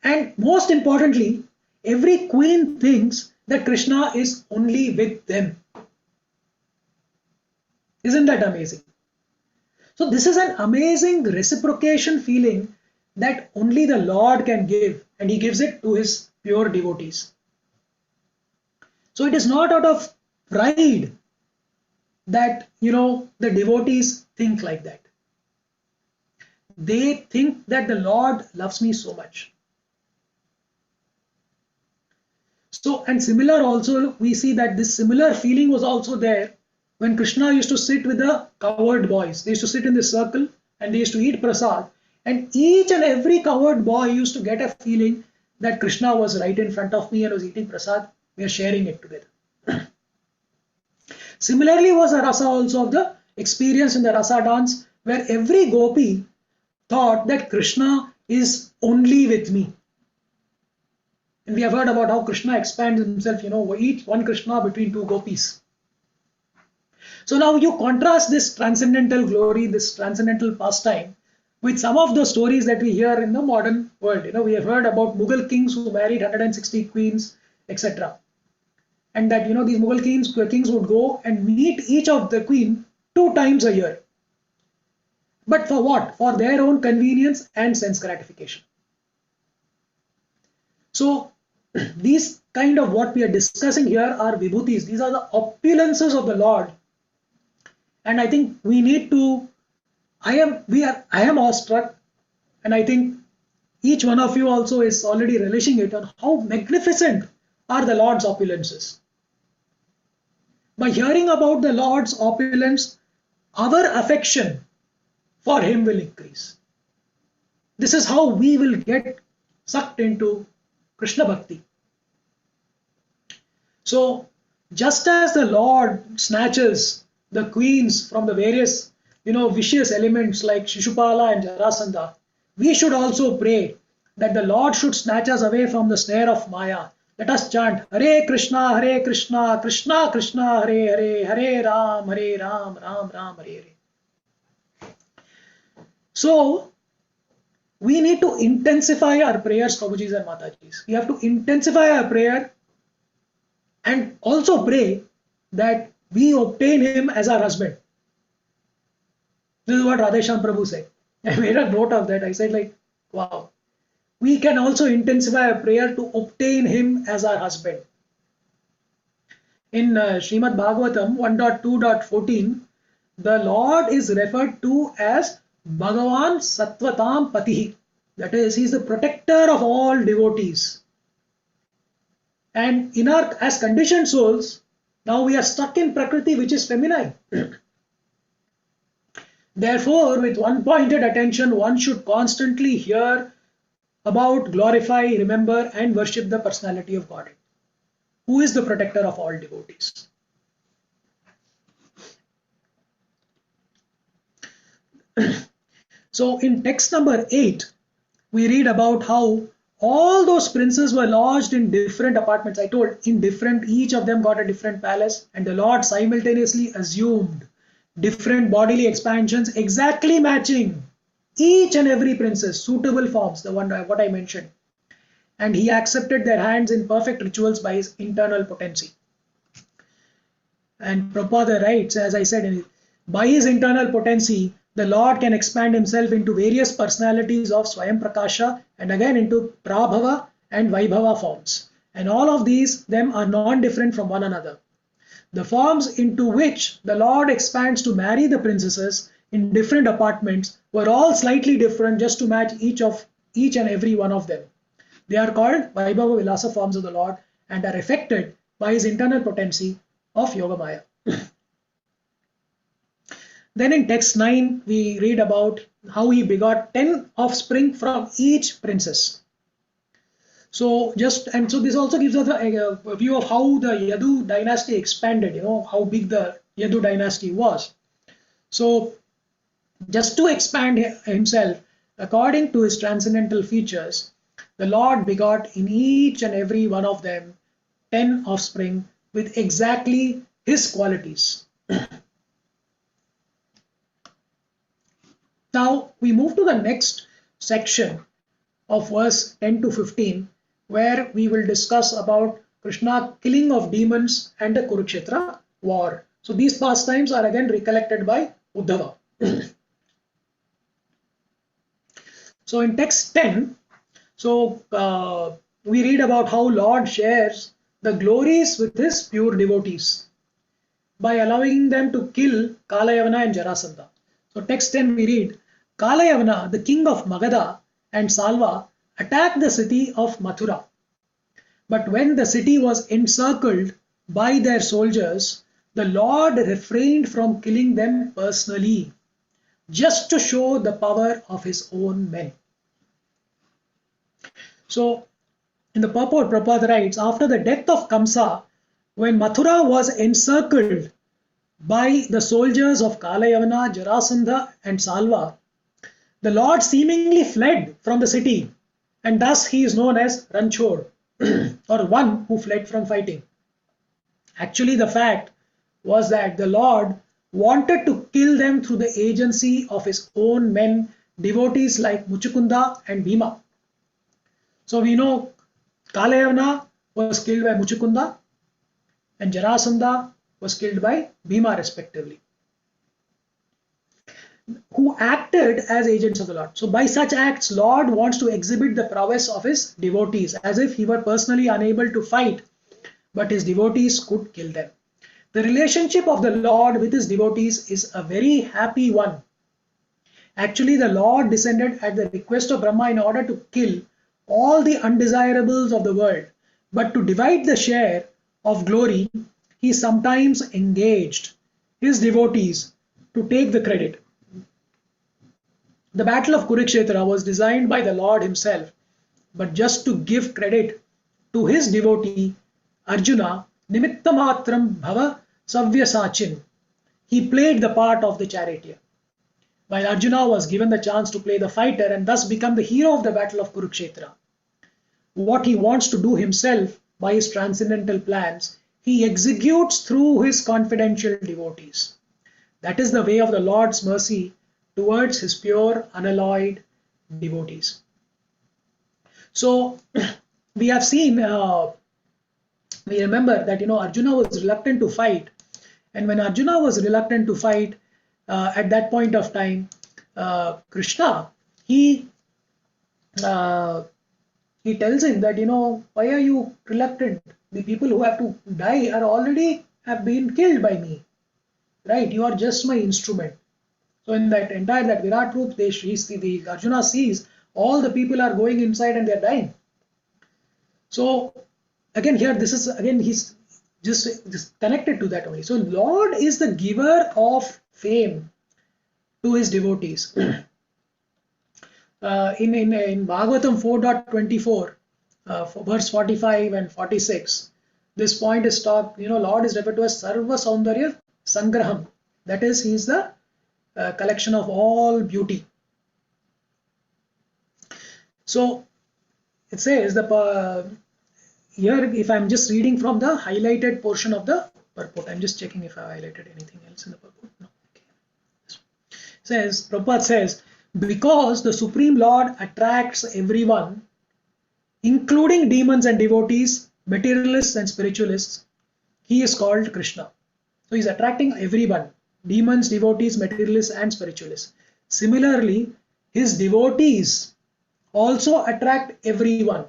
And most importantly, every queen thinks that Krishna is only with them. Isn't that amazing? So this is an amazing reciprocation feeling that only the Lord can give, and he gives it to his pure devotees. So it is not out of pride that, the devotees think like that. They think that the Lord loves me so much. So, and similar also, we see that this similar feeling was also there when Krishna used to sit with the cowherd boys. They used to sit in this circle and they used to eat prasad. And each and every cowherd boy used to get a feeling that Krishna was right in front of me and was eating prasad. We are sharing it together. Similarly was a rasa also of the experience in the rasa dance, where every gopi thought that Krishna is only with me. And we have heard about how Krishna expands himself, each one Krishna between two gopis. So now you contrast this transcendental glory, this transcendental pastime, with some of the stories that we hear in the modern world. We have heard about Mughal kings who married 160 queens, etc. and that these Mughal kings would go and meet each of the queen 2 times a year. But for what? For their own convenience and sense gratification. So these kind of what we are discussing here are vibhutis. These are the opulences of the Lord. And I think we need to, I am awestruck, and I think each one of you also is already relishing it on how magnificent are the Lord's opulences. By hearing about the Lord's opulence, our affection for Him will increase. This is how we will get sucked into Krishna Bhakti. So, just as the Lord snatches the queens from the various, vicious elements like Shishupala and Jarasandha, we should also pray that the Lord should snatch us away from the snare of Maya. Let us chant Hare Krishna, Krishna Krishna, Hare Hare, Hare Ram, Ram Ram, Hare Hare. So, we need to intensify our prayers, Prabhujis and Matajis. We have to intensify our prayer and also pray that we obtain Him as our husband. This is what Radheshyam Prabhu said. I made a note of that. I said wow. We can also intensify our prayer to obtain Him as our husband. In Srimad Bhagavatam 1.2.14, the Lord is referred to as Bhagavan Sattvatam Patihi. That is, He is the protector of all devotees. And as conditioned souls, now we are stuck in Prakriti, which is feminine. Therefore, with one-pointed attention, one should constantly hear about, glorify, remember, and worship the personality of Godhead, who is the protector of all devotees. So, in text number 8, we read about how all those princes were lodged in different apartments. I told, each of them got a different palace, and the Lord simultaneously assumed different bodily expansions exactly matching each and every princess, suitable forms, what I mentioned. And He accepted their hands in perfect rituals by His internal potency. And Prabhupada writes, as I said, by His internal potency, the Lord can expand Himself into various personalities of Swayam Prakasha and again into Prabhava and Vaibhava forms. And all of them are non-different from one another. The forms into which the Lord expands to marry the princesses in different apartments were all slightly different just to match each and every one of them. They are called Vaibhava Vilasa forms of the Lord and are affected by His internal potency of Yogamaya. Then in text 9, we read about how He begot 10 offspring from each princess. So this also gives us a view of how the Yadu dynasty expanded, how big the Yadu dynasty was. So just to expand Himself according to His transcendental features, the Lord begot in each and every one of them 10 offspring with exactly His qualities. Now we move to the next section of verse 10 to 15, where we will discuss about Krishna killing of demons and the Kurukshetra war. So these pastimes are again recollected by Uddhava. So in text 10, we read about how Lord shares the glories with His pure devotees by allowing them to kill Kalayavana and Jarasandha. So text 10 we read, Kalayavana, the king of Magadha and Salva, attacked the city of Mathura. But when the city was encircled by their soldiers, the Lord refrained from killing them personally, just to show the power of His own men. So, in the purport, Prabhupada writes, after the death of Kamsa, when Mathura was encircled by the soldiers of Kalayavana, Jarasandha and Salva, the Lord seemingly fled from the city, and thus He is known as Ranchod, or one who fled from fighting. Actually, the fact was that the Lord wanted to kill them through the agency of His own men, devotees like Muchukunda and Bhima. So we know Kalayavana was killed by Muchukunda, and Jarasandha was killed by Bhima respectively, who acted as agents of the Lord. So by such acts, Lord wants to exhibit the prowess of his devotees, as if he were personally unable to fight, but his devotees could kill them. The relationship of the Lord with his devotees is a very happy one. Actually, the Lord descended at the request of Brahma in order to kill all the undesirables of the world, but to divide the share of glory, he sometimes engaged his devotees to take the credit. The battle of Kurukshetra was designed by the Lord himself, but just to give credit to his devotee Arjuna, Nimittamatram Bhava Savyasachin, he played the part of the charioteer, while Arjuna was given the chance to play the fighter and thus become the hero of the battle of Kurukshetra. What he wants to do himself by his transcendental plans, he executes through his confidential devotees. That is the way of the Lord's mercy towards his pure, unalloyed devotees. So we have seen, we remember that Arjuna was reluctant to fight, and when Arjuna was reluctant to fight at that point of time, Krishna, he tells him that why are you reluctant? The people who have to die are already have been killed by me, right? You are just my instrument. So in that Virat Roop, the Arjuna sees all the people are going inside and they are dying. So again here, this is again he's just connected to that only. So Lord is the giver of fame to his devotees. In Bhagavatam 4.24, verse 45 and 46, this point is taught. Lord is referred to as Sarva Saundarya Sangraham. That is, he is the collection of all beauty. So it says here, if I'm just reading from the highlighted portion of the purport, I'm just checking if I highlighted anything else in the purport. No. Okay. Prabhupada says, because the Supreme Lord attracts everyone, including demons and devotees, materialists and spiritualists, he is called Krishna. So he's attracting everyone. Demons, devotees, materialists and spiritualists. Similarly, his devotees also attract everyone.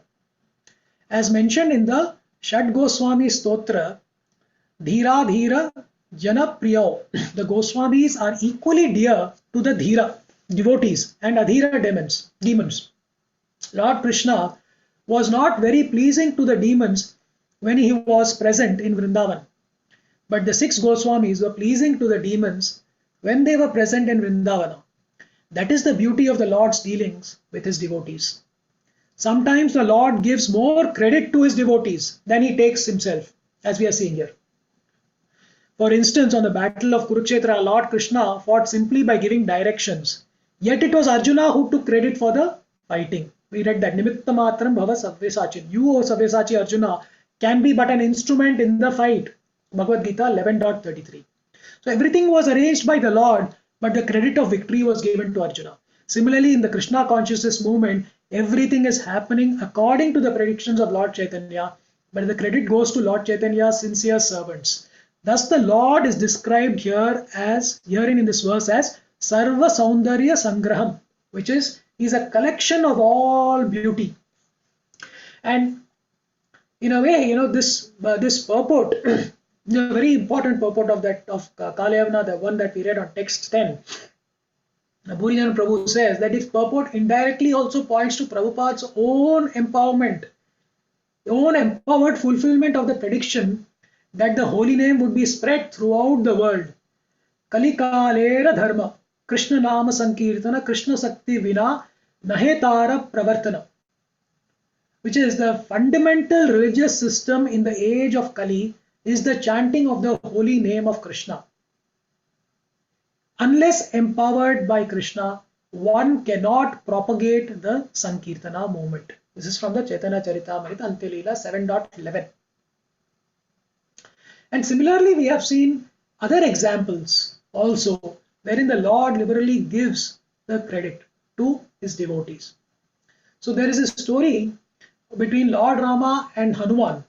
As mentioned in the Shad Goswami Stotra, Dhira Dhira Jana Priyo, the Goswamis are equally dear to the Dhira, devotees, and Adhira, demons. Lord Krishna was not very pleasing to the demons when he was present in Vrindavan. But the 6 Goswamis were pleasing to the demons when they were present in Vrindavana. That is the beauty of the Lord's dealings with his devotees. Sometimes the Lord gives more credit to his devotees than he takes himself, as we are seeing here. For instance, on the battle of Kurukshetra, Lord Krishna fought simply by giving directions. Yet it was Arjuna who took credit for the fighting. We read that, Nimittamatram Bhava Savyasachin. You, O Sabyasachi Arjuna, can be but an instrument in the fight. Bhagavad Gita 11.33. So everything was arranged by the Lord, but the credit of victory was given to Arjuna. Similarly, in the Krishna consciousness movement, everything is happening according to the predictions of Lord Chaitanya, but the credit goes to Lord Chaitanya's sincere servants. Thus the Lord is described herein in this verse as Sarva Saundarya Sangraham, which is a collection of all beauty. And in a way, this purport, the very important purport of Kalayavana, the one that we read on text 10, Bhurijan Prabhu says that this purport indirectly also points to Prabhupada's own empowerment, own empowered fulfillment of the prediction that the holy name would be spread throughout the world. Kalikalera dharma, Krishna nama sankirtana, Krishna sakti vina, nahetara pravartana, which is the fundamental religious system in the age of Kali, is the chanting of the holy name of Krishna. Unless empowered by Krishna, one cannot propagate the Sankirtana movement. This is from the Chaitanya Charitamrita Antyalila 7.11. And similarly, we have seen other examples also wherein the Lord liberally gives the credit to his devotees. So there is a story between Lord Rama and Hanuman.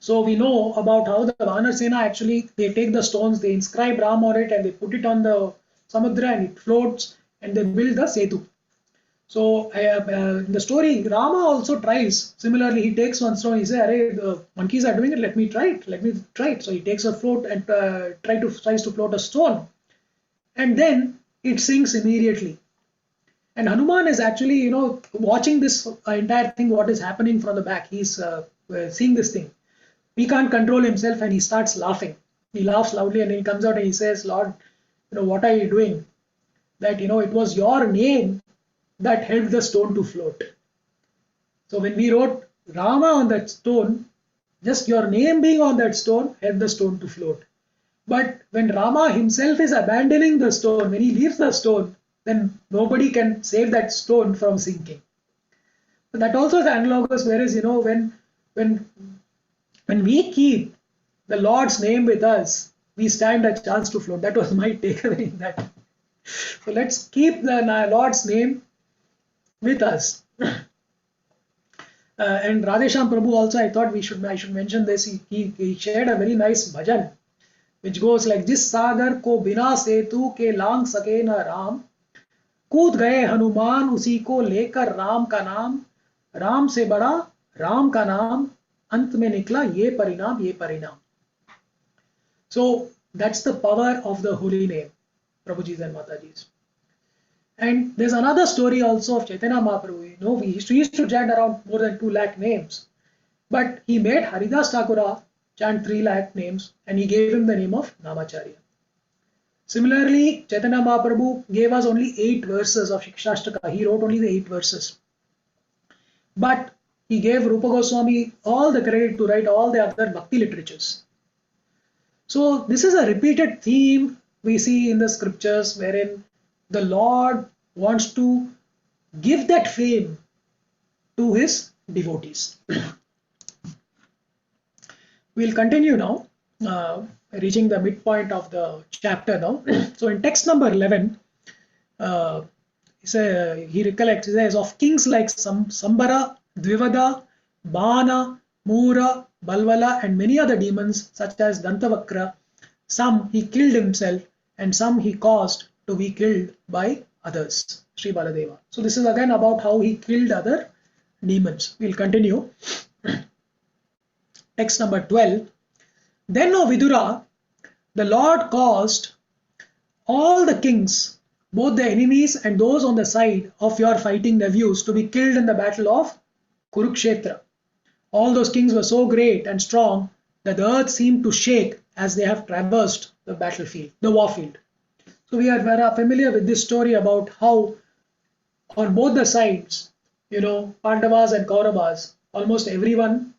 So we know about how the Vanar Sena actually, they take the stones, they inscribe Ram on it and they put it on the Samudra and it floats and they build the Setu. So in the story, Rama also tries. Similarly, he takes one stone. He says, "Arey, the monkeys are doing it. Let me try it. Let me try it." So he takes a float and tries to float a stone, and then it sinks immediately. And Hanuman is actually, watching this entire thing, what is happening from the back. He's seeing this thing. He can't control himself, and he starts laughing. He laughs loudly, and then he comes out and he says, "Lord, what are you doing? That it was your name that helped the stone to float." So when we wrote Rama on that stone, just your name being on that stone helped the stone to float. But when Rama himself is abandoning the stone, when he leaves the stone, then nobody can save that stone from sinking. So that also is analogous, whereas when we keep the Lord's name with us, we stand a chance to float. That was my takeaway in that. So let's keep the Lord's name with us. And Radhesham Prabhu also, I thought I should mention this. He shared a very nice bhajan, which goes like, "Jis sagar ko bina setu ke lang sake na Ram, कूद गए हनुमान उसी को लेकर राम का नाम, राम से बड़ा राम का नाम, अंत में निकला ये परिणाम." So that's the power of the holy name, Prabhuji's and Mataji's. And there's another story also of Chaitanya Mahaprabhu. He used to chant around more than 2 lakh names, but he made Haridas Thakura chant 3 lakh names, and he gave him the name of Namacharya. Similarly, Chaitanya Mahaprabhu gave us only 8 verses of Shikshashtaka. He wrote only the 8 verses. But he gave Rupa Goswami all the credit to write all the other bhakti literatures. So this is a repeated theme we see in the scriptures, wherein the Lord wants to give that fame to his devotees. We'll continue now, reaching the midpoint of the chapter now. So in text number 11, he recollects, he says, "Of kings like Sambara, Dvivada, Bana, Mura, Balvala and many other demons such as Dantavakra, some he killed himself and some he caused to be killed by others." Sri Baladeva. So this is again about how he killed other demons. We'll continue. Text number 12. "Then, O Vidura, the Lord caused all the kings, both the enemies and those on the side of your fighting nephews, to be killed in the battle of Kurukshetra. All those kings were so great and strong that the earth seemed to shake as they have traversed the battlefield, the warfield." So we are very familiar with this story about how on both the sides, Pandavas and Kauravas, almost everyone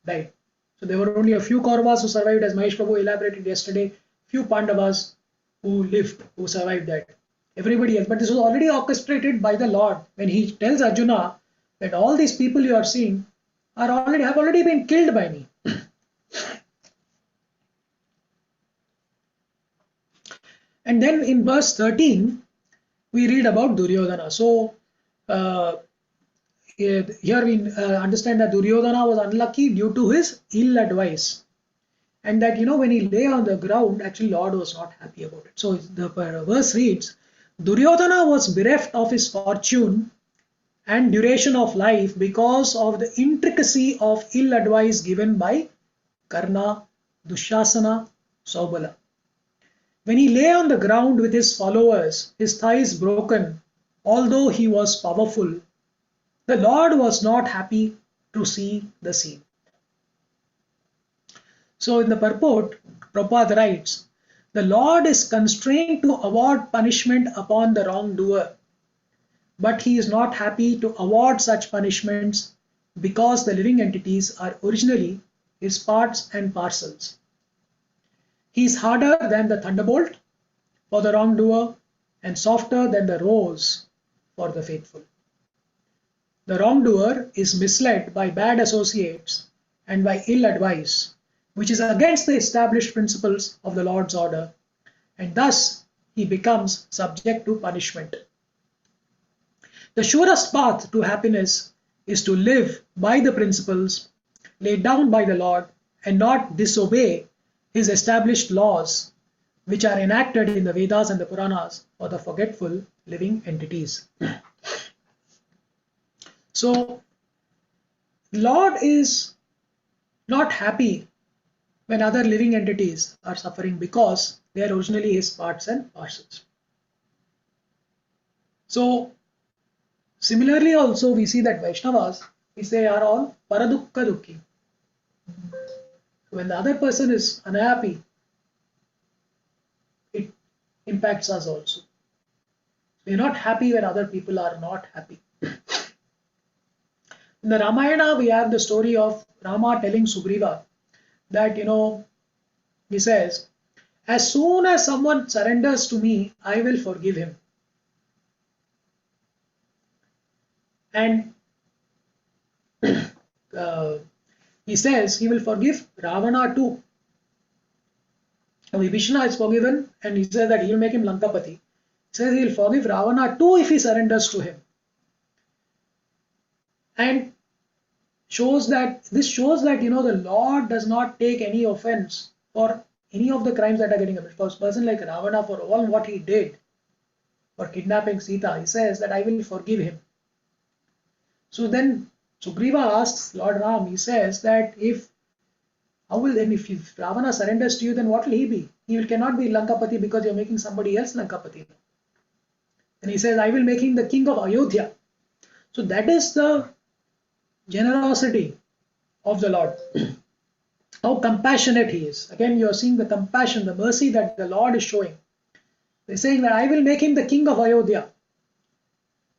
died. So there were only a few Kauravas who survived, as Mahesh Prabhu elaborated yesterday, few Pandavas who lived, who survived that. Everybody else. But this was already orchestrated by the Lord when he tells Arjuna that all these people you are seeing have already been killed by me. And then in verse 13, we read about Duryodhana. So here we understand that Duryodhana was unlucky due to his ill advice. And that, when he lay on the ground, actually Lord was not happy about it. So the verse reads, "Duryodhana was bereft of his fortune and duration of life because of the intricacy of ill advice given by Karna, Dushasana, Saubala. When he lay on the ground with his followers, his thighs broken, although he was powerful, the Lord was not happy to see the scene." So in the purport, Prabhupada writes, "The Lord is constrained to award punishment upon the wrongdoer, but he is not happy to award such punishments because the living entities are originally his parts and parcels. He is harder than the thunderbolt for the wrongdoer and softer than the rose for the faithful. The wrongdoer is misled by bad associates and by ill advice, which is against the established principles of the Lord's order, and thus he becomes subject to punishment. The surest path to happiness is to live by the principles laid down by the Lord and not disobey his established laws, which are enacted in the Vedas and the Puranas for the forgetful living entities. So, Lord is not happy when other living entities are suffering because they are originally his parts and parcels. So, similarly also we see that Vaishnavas, we say, are all paradukka dukki. When the other person is unhappy, it impacts us also. We are not happy when other people are not happy. In the Ramayana, we have the story of Rama telling Sugriva that, he says, as soon as someone surrenders to me, I will forgive him. And he says he will forgive Ravana too. Vibhishana is forgiven, and he says that he will make him Lankapati. He says he will forgive Ravana too if he surrenders to him. And this shows that the Lord does not take any offense for any of the crimes that are getting committed. For a person like Ravana, for all what he did for kidnapping Sita, he says that I will forgive him. So then Sugriva asks Lord Ram, he says that if Ravana surrenders to you, then what will he be? He cannot be Lankapati because you're making somebody else Lankapati. And he says, I will make him the king of Ayodhya. So that is the generosity of the Lord. How compassionate he is. Again, you are seeing the compassion, the mercy that the Lord is showing. They're saying that I will make him the king of Ayodhya.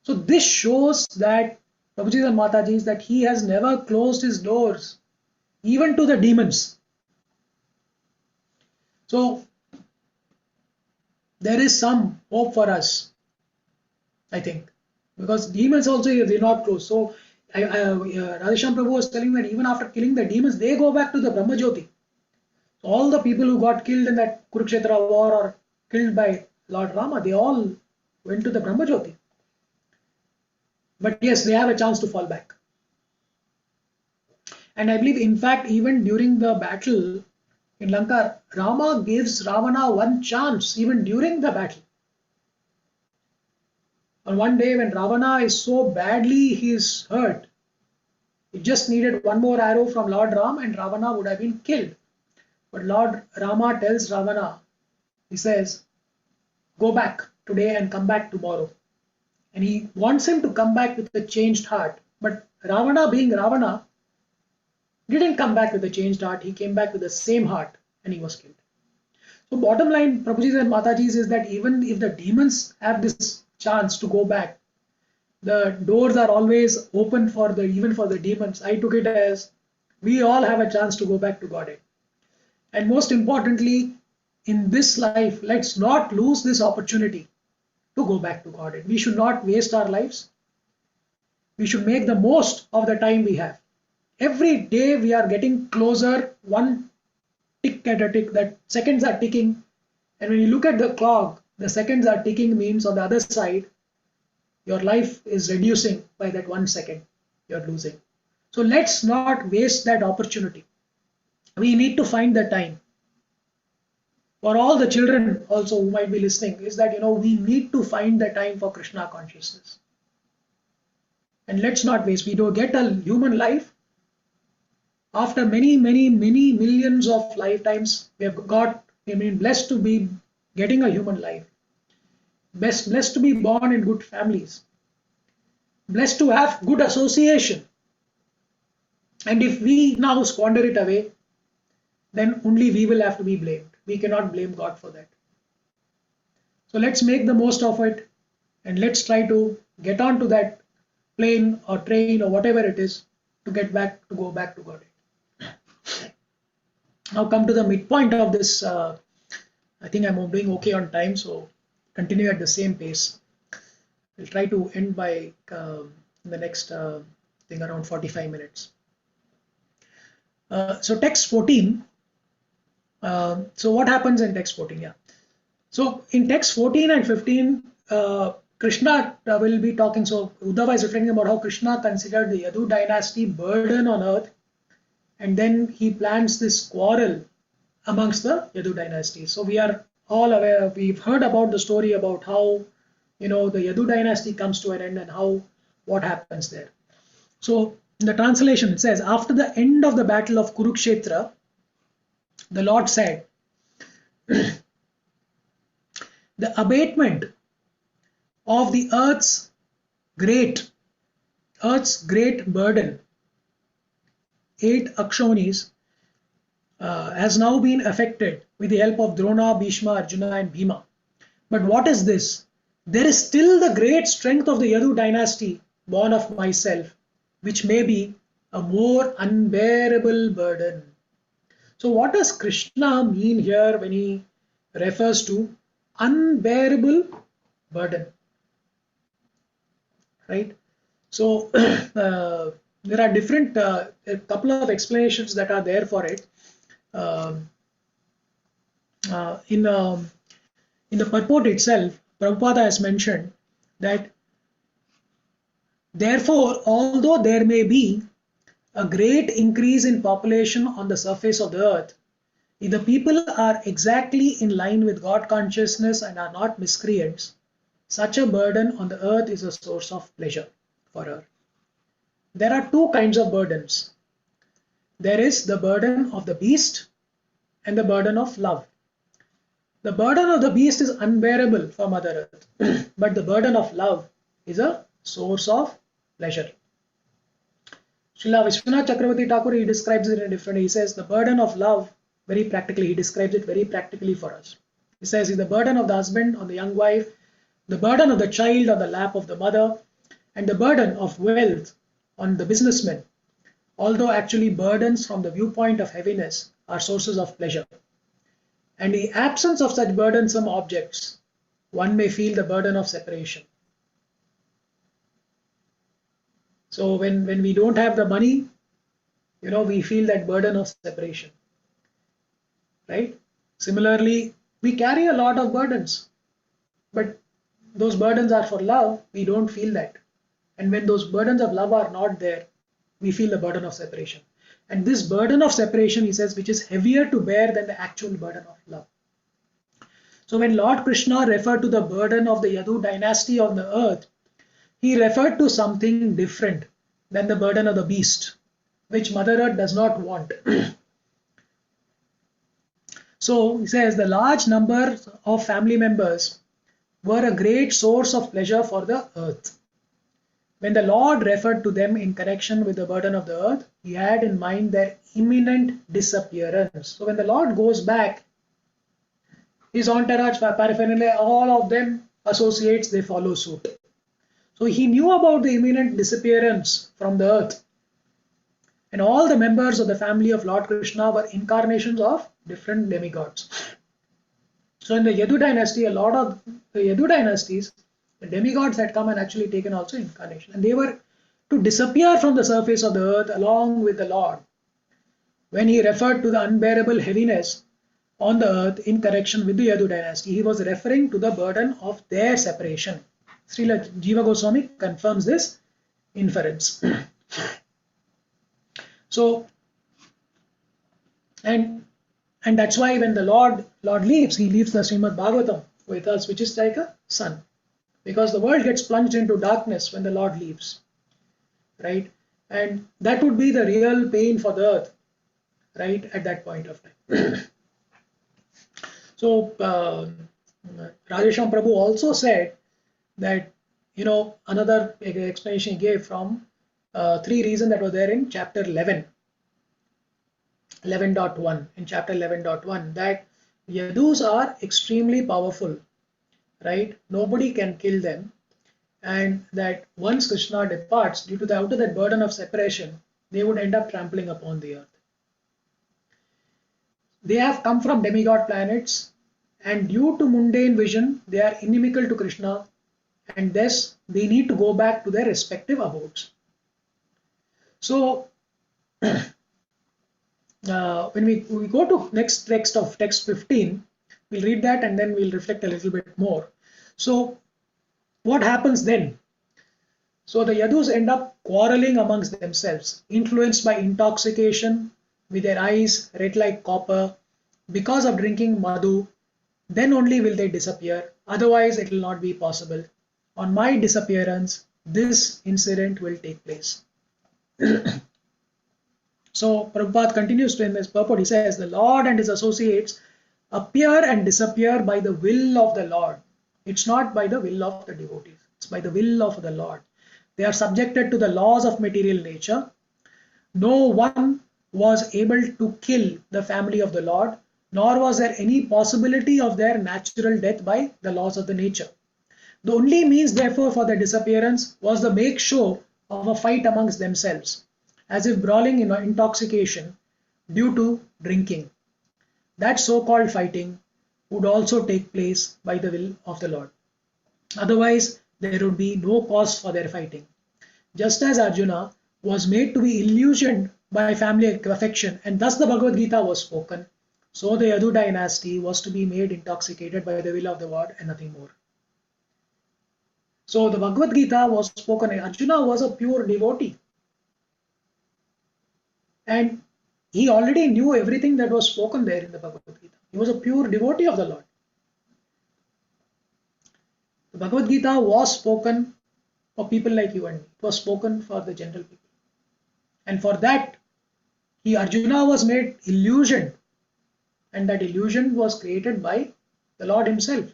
So this shows that Prabhuji and Mataji, that he has never closed his doors, even to the demons. So there is some hope for us, I think, because demons also they not close. So Radheshyam Prabhu was telling that even after killing the demons, they go back to the Brahma Jyoti. So all the people who got killed in that Kurukshetra war or killed by Lord Rama, they all went to the Brahma Jyoti. But yes, they have a chance to fall back. And I believe, in fact, even during the battle in Lanka, Rama gives Ravana one chance, even during the battle. On one day when Ravana is so badly he is hurt, he just needed one more arrow from Lord Ram and Ravana would have been killed. But Lord Rama tells Ravana, he says, go back today and come back tomorrow. And he wants him to come back with a changed heart. But Ravana, being Ravana, didn't come back with a changed heart. He came back with the same heart and he was killed. So bottom line, Prabhuji and Mataji, is that even if the demons have this chance to go back, the doors are always open even for the demons. I took it as we all have a chance to go back to Godhead. And most importantly, in this life, let's not lose this opportunity to go back to Godhead. We should not waste our lives. We should make the most of the time we have. Every day we are getting closer, one tick at a tick, that seconds are ticking. And when you look at the clock, the seconds are ticking means on the other side, your life is reducing by that 1 second you're losing. So let's not waste that opportunity. We need to find the time. For all the children also who might be listening, is that we need to find the time for Krishna consciousness. And let's not waste. We don't get a human life. After many millions of lifetimes, we have been blessed to be getting a human life. Blessed to be born in good families. Blessed to have good association. And if we now squander it away, then only we will have to be blamed. We cannot blame God for that. So let's make the most of it and let's try to get onto that plane or train or whatever it is to go back to God. Now come to the midpoint of this. I think I'm doing okay on time, so continue at the same pace. We'll try to end by the next thing around 45 minutes. So text 14. So what happens in text 14? Yeah. So in text 14 and 15, Krishna will be talking. So Uddhava is reflecting about how Krishna considered the Yadu dynasty burden on earth and then he plants this quarrel amongst the Yadu dynasty. So we are all aware, we've heard about the story about how, the Yadu dynasty comes to an end and what happens there. So in the translation it says, after the end of the battle of Kurukshetra, the Lord said, the abatement of the earth's great burden, 8 Akshonis, has now been effected with the help of Drona, Bhishma, Arjuna and Bhima. But what is this? There is still the great strength of the Yadu dynasty born of myself, which may be a more unbearable burden. So what does Krishna mean here when he refers to unbearable burden? Right? So there are different, a couple of explanations that are there for it. In the purport itself, Prabhupada has mentioned that therefore, although there may be a great increase in population on the surface of the earth, if the people are exactly in line with God consciousness and are not miscreants, such a burden on the earth is a source of pleasure for her. There are 2 kinds of burdens. There is the burden of the beast and the burden of love. The burden of the beast is unbearable for Mother Earth, but the burden of love is a source of pleasure. Srila Vishwanath Chakravarti Thakur, he describes it in a different way. He says the burden of love, very practically, he describes it very practically for us. He says it's the burden of the husband on the young wife, the burden of the child on the lap of the mother, and the burden of wealth on the businessman, although actually burdens from the viewpoint of heaviness are sources of pleasure. And in the absence of such burdensome objects, one may feel the burden of separation. So when we don't have the money, we feel that burden of separation. Right? Similarly, we carry a lot of burdens, but those burdens are for love, we don't feel that. And when those burdens of love are not there, we feel the burden of separation. And this burden of separation, he says, which is heavier to bear than the actual burden of love. So when Lord Krishna referred to the burden of the Yadu dynasty on the earth, he referred to something different than the burden of the beast, which Mother Earth does not want. So he says the large number of family members were a great source of pleasure for the earth. When the Lord referred to them in connection with the burden of the earth, he had in mind their imminent disappearance. So when the Lord goes back, his entourage, paraphernalia, all of them associates, they follow suit. So he knew about the imminent disappearance from the earth. And all the members of the family of Lord Krishna were incarnations of different demigods. So in the Yadu dynasty, a lot of the Yadu dynasties, the demigods had come and actually taken also incarnation. And they were to disappear from the surface of the earth along with the Lord. When he referred to the unbearable heaviness on the earth in connection with the Yadu dynasty, he was referring to the burden of their separation. Srila Jiva Goswami confirms this inference. So, and that's why when the Lord leaves, he leaves the Srimad Bhagavatam with us, which is like a sun. Because the world gets plunged into darkness when the Lord leaves. Right? And that would be the real pain for the earth, right, at that point of time. So, Radhesham Prabhu also said that, another explanation he gave from 3 reasons that were there in chapter 11. 11.1, in chapter 11.1, that Yadus are extremely powerful, right? Nobody can kill them, and that once Krishna departs, due to out of that burden of separation, they would end up trampling upon the earth. They have come from demigod planets, and due to mundane vision, they are inimical to Krishna, and thus they need to go back to their respective abodes. So, when we go to next text of text 15, we'll read that and then we'll reflect a little bit more. So what happens then? So the Yadus end up quarreling amongst themselves, influenced by intoxication with their eyes red like copper, because of drinking madhu, then only will they disappear. Otherwise, it will not be possible. On my disappearance, this incident will take place. So Prabhupada continues to in this purport. He says, the Lord and his associates appear and disappear by the will of the Lord. It's not by the will of the devotees. It's by the will of the Lord. They are subjected to the laws of material nature. No one was able to kill the family of the Lord, nor was there any possibility of their natural death by the laws of the nature. The only means, therefore, for their disappearance was the make show of a fight amongst themselves, as if brawling in intoxication due to drinking. That so-called fighting would also take place by the will of the Lord. Otherwise, there would be no cause for their fighting. Just as Arjuna was made to be illusioned by family affection, and thus the Bhagavad Gita was spoken, so the Yadu dynasty was to be made intoxicated by the will of the Lord and nothing more. So the Bhagavad Gita was spoken. Arjuna was a pure devotee, and he already knew everything that was spoken there in the Bhagavad Gita. He was a pure devotee of the Lord. The Bhagavad Gita was spoken for people like you and me. It was spoken for the general people. And for that, Arjuna was made illusioned. And that illusion was created by the Lord himself.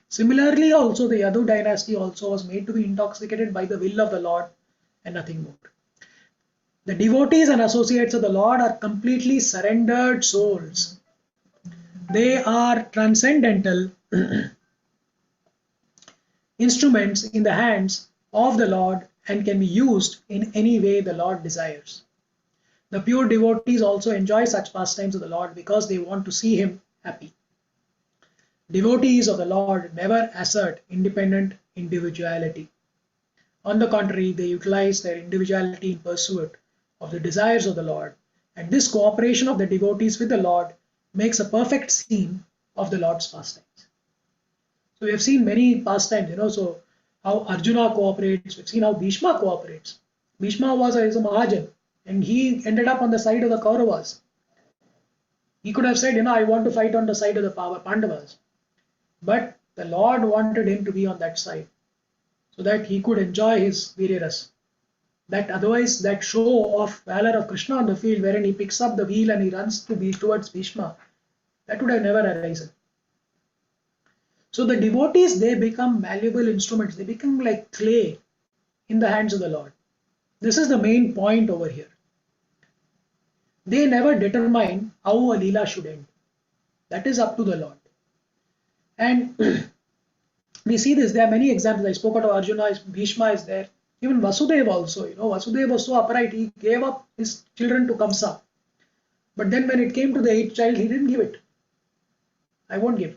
Similarly, also the Yadu dynasty also was made to be intoxicated by the will of the Lord and nothing more. The devotees and associates of the Lord are completely surrendered souls. They are transcendental instruments in the hands of the Lord and can be used in any way the Lord desires. The pure devotees also enjoy such pastimes of the Lord because they want to see him happy. Devotees of the Lord never assert independent individuality. On the contrary, they utilize their individuality in pursuit of the desires of the Lord, and this cooperation of the devotees with the Lord makes a perfect scene of the Lord's pastimes. So we have seen many pastimes, so how Arjuna cooperates, we've seen how Bhishma cooperates. Bhishma was a Mahajan, and he ended up on the side of the Kauravas. He could have said, I want to fight on the side of the Pandavas. But the Lord wanted him to be on that side, so that he could enjoy his Viryaras. That otherwise, that show of valor of Krishna on the field, wherein he picks up the wheel and he runs towards Bhishma, that would have never arisen. So the devotees, they become malleable instruments. They become like clay in the hands of the Lord. This is the main point over here. They never determine how a Leela should end. That is up to the Lord. And we see this. There are many examples. I spoke about Arjuna, Bhishma is there. Even Vasudeva also. Vasudeva was so upright. He gave up his children to Kamsa. But then when it came to the 8th child, he didn't give it. I won't give.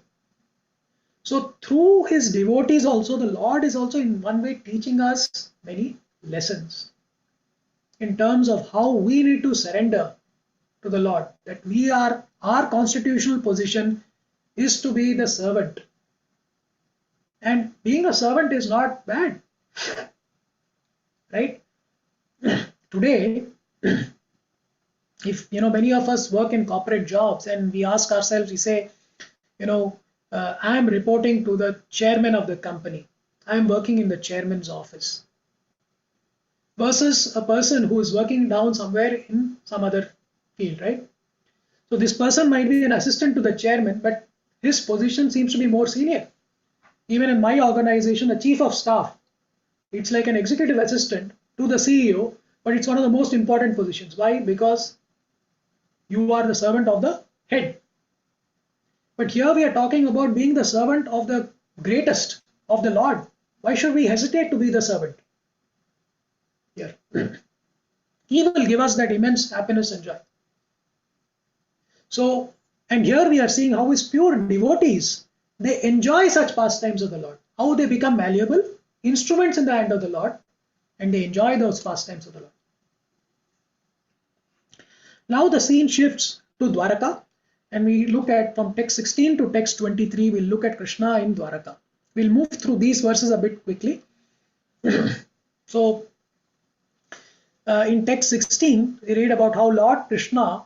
So through his devotees also, the Lord is also in one way teaching us many lessons in terms of how we need to surrender to the Lord. That our constitutional position is to be the servant. And being a servant is not bad. Right? Today, if many of us work in corporate jobs and we ask ourselves, we say, I am reporting to the chairman of the company. I am working in the chairman's office. Versus a person who is working down somewhere in some other field, right? So this person might be an assistant to the chairman, but his position seems to be more senior. Even in my organization, the chief of staff, it's like an executive assistant to the CEO, but it's one of the most important positions. Why? Because you are the servant of the head. But here we are talking about being the servant of the greatest, of the Lord. Why should we hesitate to be the servant? Here. He will give us that immense happiness and joy. So, and here we are seeing how his pure devotees, they enjoy such pastimes of the Lord. How they become malleable instruments in the hand of the Lord, and they enjoy those pastimes of the Lord. Now the scene shifts to Dwaraka, and we look at from text 16 to text 23, we'll look at Krishna in Dwaraka. We'll move through these verses a bit quickly. So In text 16, we read about how Lord Krishna,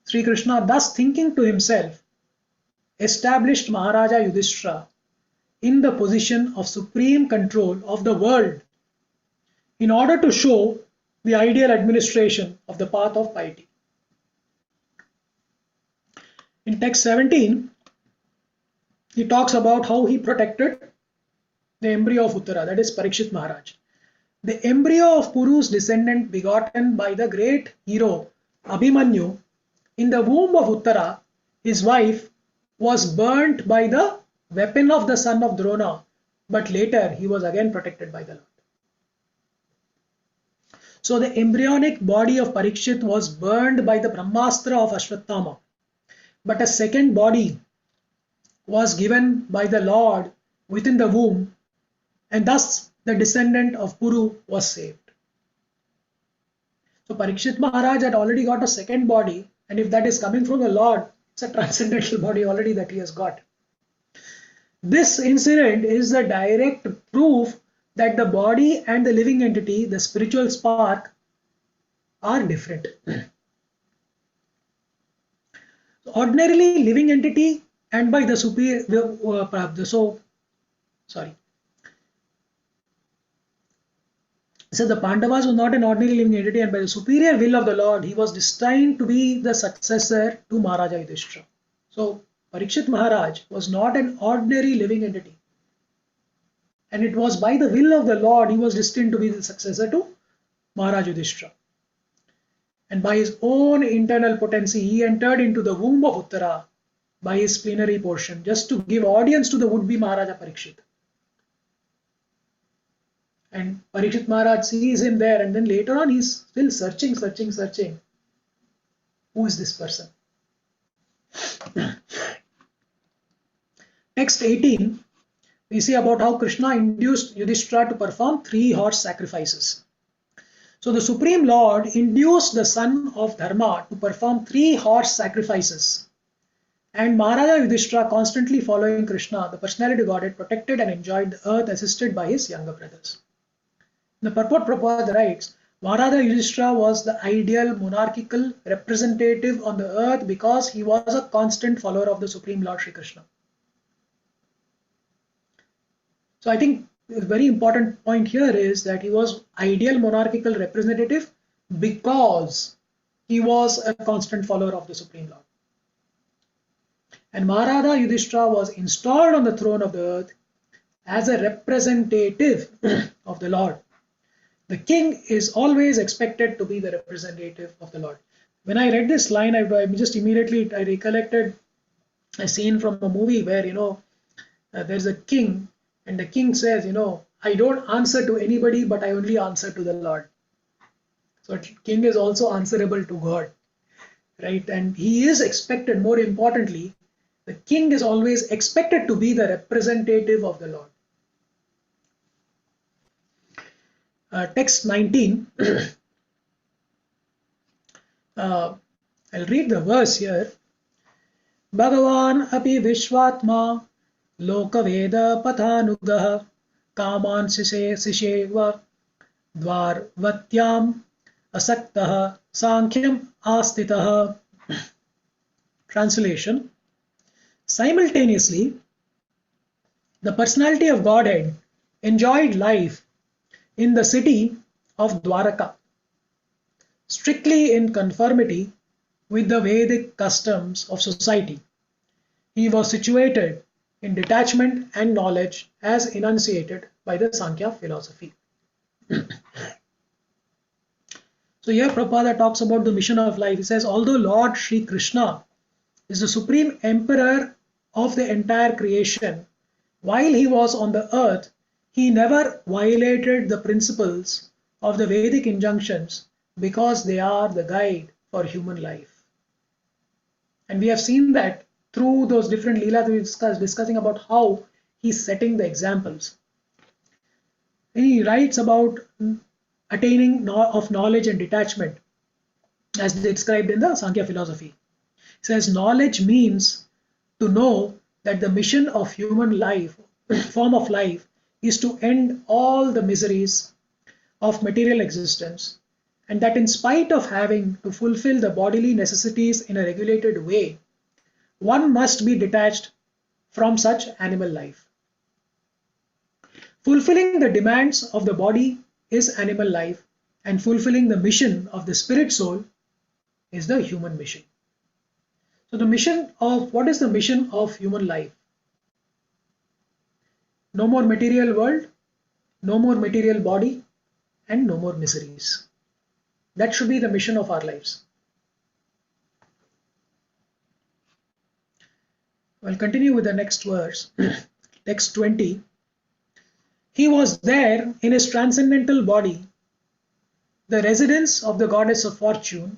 Sri Krishna, thus thinking to himself, established Maharaja Yudhishthira in the position of supreme control of the world in order to show the ideal administration of the path of piety. In text 17, he talks about how he protected the embryo of Uttara, that is Parikshit Maharaj. The embryo of Puru's descendant begotten by the great hero Abhimanyu in the womb of Uttara, his wife, was burnt by the weapon of the son of Drona, but later he was again protected by the Lord. So the embryonic body of Parikshit was burned by the Brahmastra of Ashwatthama, but a second body was given by the Lord within the womb, and thus the descendant of Puru was saved. So Parikshit Maharaj had already got a second body, and if that is coming from the Lord, it's a transcendental body already that he has got. This incident is the direct proof that the body and the living entity, the spiritual spark, are different. Ordinarily, living entity and by the superior, So the Pandavas was not an ordinary living entity, and by the superior will of the Lord, he was destined to be the successor to Maharaja Yudhishthira. So Parikshit Maharaj was not an ordinary living entity, and it was by the will of the Lord he was destined to be the successor to Maharaja Yudhishthira. And by his own internal potency, he entered into the womb of Uttara by his plenary portion, just to give audience to the would-be Maharaja Parikshit. And Parikshit Maharaj sees him there, and then later on he's still searching. Who is this person? Text 18, we see about how Krishna induced Yudhishthira to perform 3 horse sacrifices. So the Supreme Lord induced the son of Dharma to perform 3 horse sacrifices. And Maharaja Yudhishthira, constantly following Krishna, the personality of Godhead, protected and enjoyed the earth, assisted by his younger brothers. The purport Prabhupada writes, Maharaja Yudhishthira was the ideal monarchical representative on the earth because he was a constant follower of the Supreme Lord Sri Krishna. So I think a very important point here is that he was ideal monarchical representative because he was a constant follower of the Supreme Lord. And Maharaja Yudhishthira was installed on the throne of the earth as a representative of the Lord. The king is always expected to be the representative of the Lord. When I read this line, I just immediately recollected a scene from a movie where, there's a king, and the king says, I don't answer to anybody, but I only answer to the Lord. So king is also answerable to God, right? And he is expected, more importantly, the king is always expected to be the representative of the Lord. Text 19, I'll read the verse here. Bhagavan api vishvatma lokaveda pathanugaha kaman sisheva dvarvatyam asaktaha sankyam astitaha. Translation. Simultaneously, the personality of Godhead enjoyed life in the city of Dwaraka, strictly in conformity with the Vedic customs of society. He was situated in detachment and knowledge as enunciated by the Sankhya philosophy. So here Prabhupada talks about the mission of life. He says, although Lord Sri Krishna is the supreme emperor of the entire creation, while he was on the earth, he never violated the principles of the Vedic injunctions because they are the guide for human life. And we have seen that through those different leelas we discussing about how he's setting the examples. And he writes about attaining of knowledge and detachment as described in the Sankhya philosophy. He says knowledge means to know that the mission of human life, form of life, is to end all the miseries of material existence, and that in spite of having to fulfill the bodily necessities in a regulated way, one must be detached from such animal life. Fulfilling the demands of the body is animal life, and fulfilling the mission of the spirit soul is the human mission. So what is the mission of human life? No more material world, no more material body, and no more miseries. That should be the mission of our lives. I'll continue with the next verse, text 20. He was there in his transcendental body, the residence of the goddess of fortune,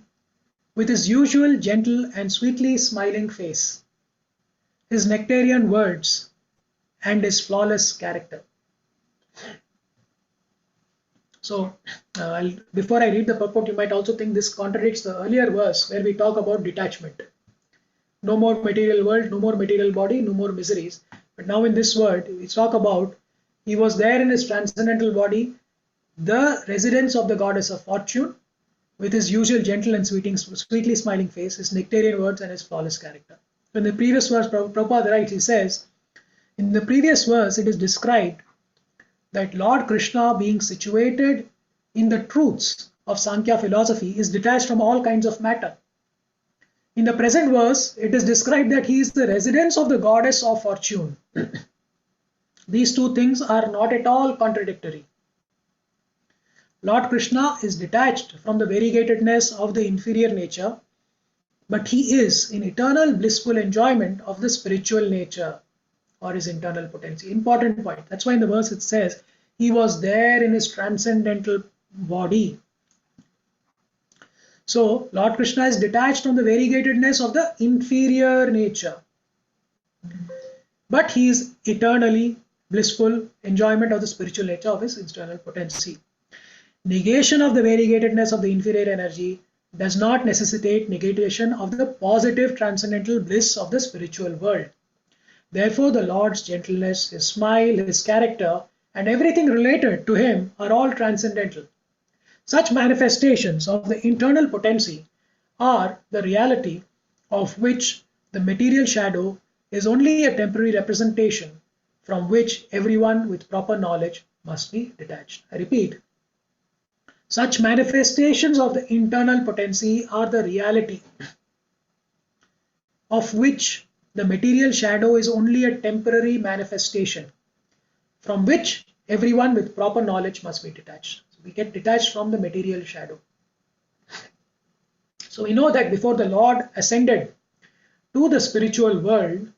with his usual gentle and sweetly smiling face, his nectarian words, and his flawless character. So, before I read the purport, you might also think this contradicts the earlier verse where we talk about detachment. No more material world, no more material body, no more miseries. But now in this word, we talk about he was there in his transcendental body, the residence of the goddess of fortune, with his usual gentle and sweetly smiling face, his nectarian words, and his flawless character. So in the previous verse, Prabhupada writes, he says, in the previous verse, it is described that Lord Krishna, being situated in the truths of Sankhya philosophy, is detached from all kinds of matter. In the present verse, it is described that he is the residence of the goddess of fortune. These two things are not at all contradictory. Lord Krishna is detached from the variegatedness of the inferior nature, but he is in eternal blissful enjoyment of the spiritual nature or his internal potency. Important point. That's why in the verse it says, he was there in his transcendental body. So, Lord Krishna is detached from the variegatedness of the inferior nature, but he is eternally blissful enjoyment of the spiritual nature of his internal potency. Negation of the variegatedness of the inferior energy does not necessitate negation of the positive transcendental bliss of the spiritual world. Therefore, the Lord's gentleness, his smile, his character, and everything related to him are all transcendental. Such manifestations of the internal potency are the reality of which the material shadow is only a temporary representation from which everyone with proper knowledge must be detached. I repeat, such manifestations of the internal potency are the reality of which the material shadow is only a temporary manifestation from which everyone with proper knowledge must be detached. So we get detached from the material shadow. So we know that before the Lord ascended to the spiritual world,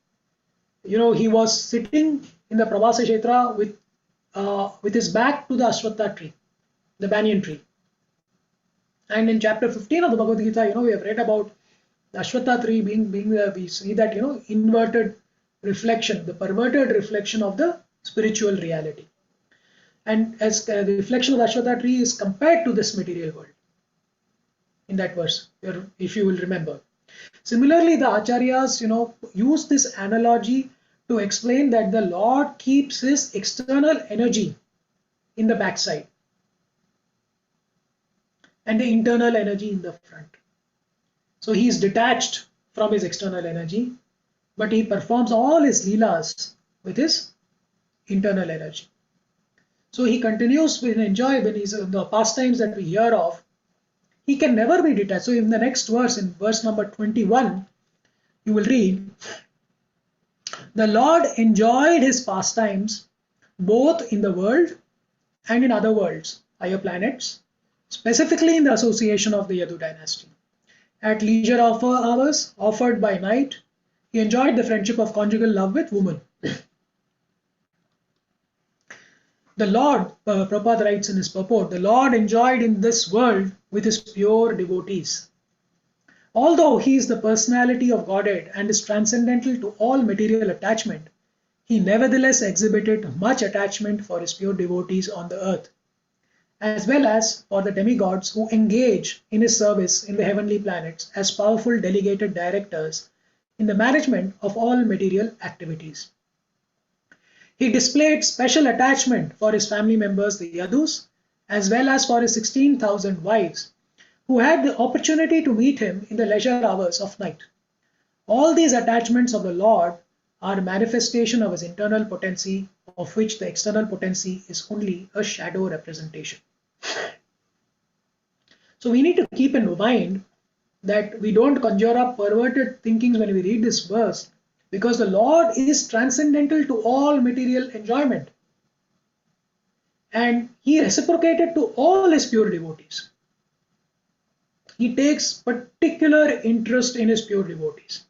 he was sitting in the Prabhasa Kshetra with his back to the Ashwatha tree, the banyan tree. And in chapter 15 of the Bhagavad Gita, we have read about the Ashwatha tree being we see that, inverted reflection, the perverted reflection of the spiritual reality. And as the reflection of the Ashwatha tree is compared to this material world in that verse, if you will remember. Similarly, the Acharyas, use this analogy to explain that the Lord keeps his external energy in the backside and the internal energy in the front. So he is detached from his external energy, but he performs all his leelas with his internal energy. So he continues to enjoy when he's in the pastimes that we hear of. He can never be detached. So in the next verse, in verse number 21, you will read, the Lord enjoyed his pastimes both in the world and in other worlds, higher planets, specifically in the association of the Yadu dynasty. At leisure hours offered by night, he enjoyed the friendship of conjugal love with women. The Lord, Prabhupada writes in his purport, the Lord enjoyed in this world with his pure devotees. Although he is the personality of Godhead and is transcendental to all material attachment, he nevertheless exhibited much attachment for his pure devotees on the earth, as well as for the demigods who engage in his service in the heavenly planets as powerful delegated directors in the management of all material activities. He displayed special attachment for his family members, the Yadus, as well as for his 16,000 wives, who had the opportunity to meet him in the leisure hours of night. All these attachments of the Lord are manifestation of his internal potency, of which the external potency is only a shadow representation. So we need to keep in mind that we don't conjure up perverted thinkings when we read this verse, because the Lord is transcendental to all material enjoyment, and he reciprocated to all his pure devotees. He takes particular interest in his pure devotees.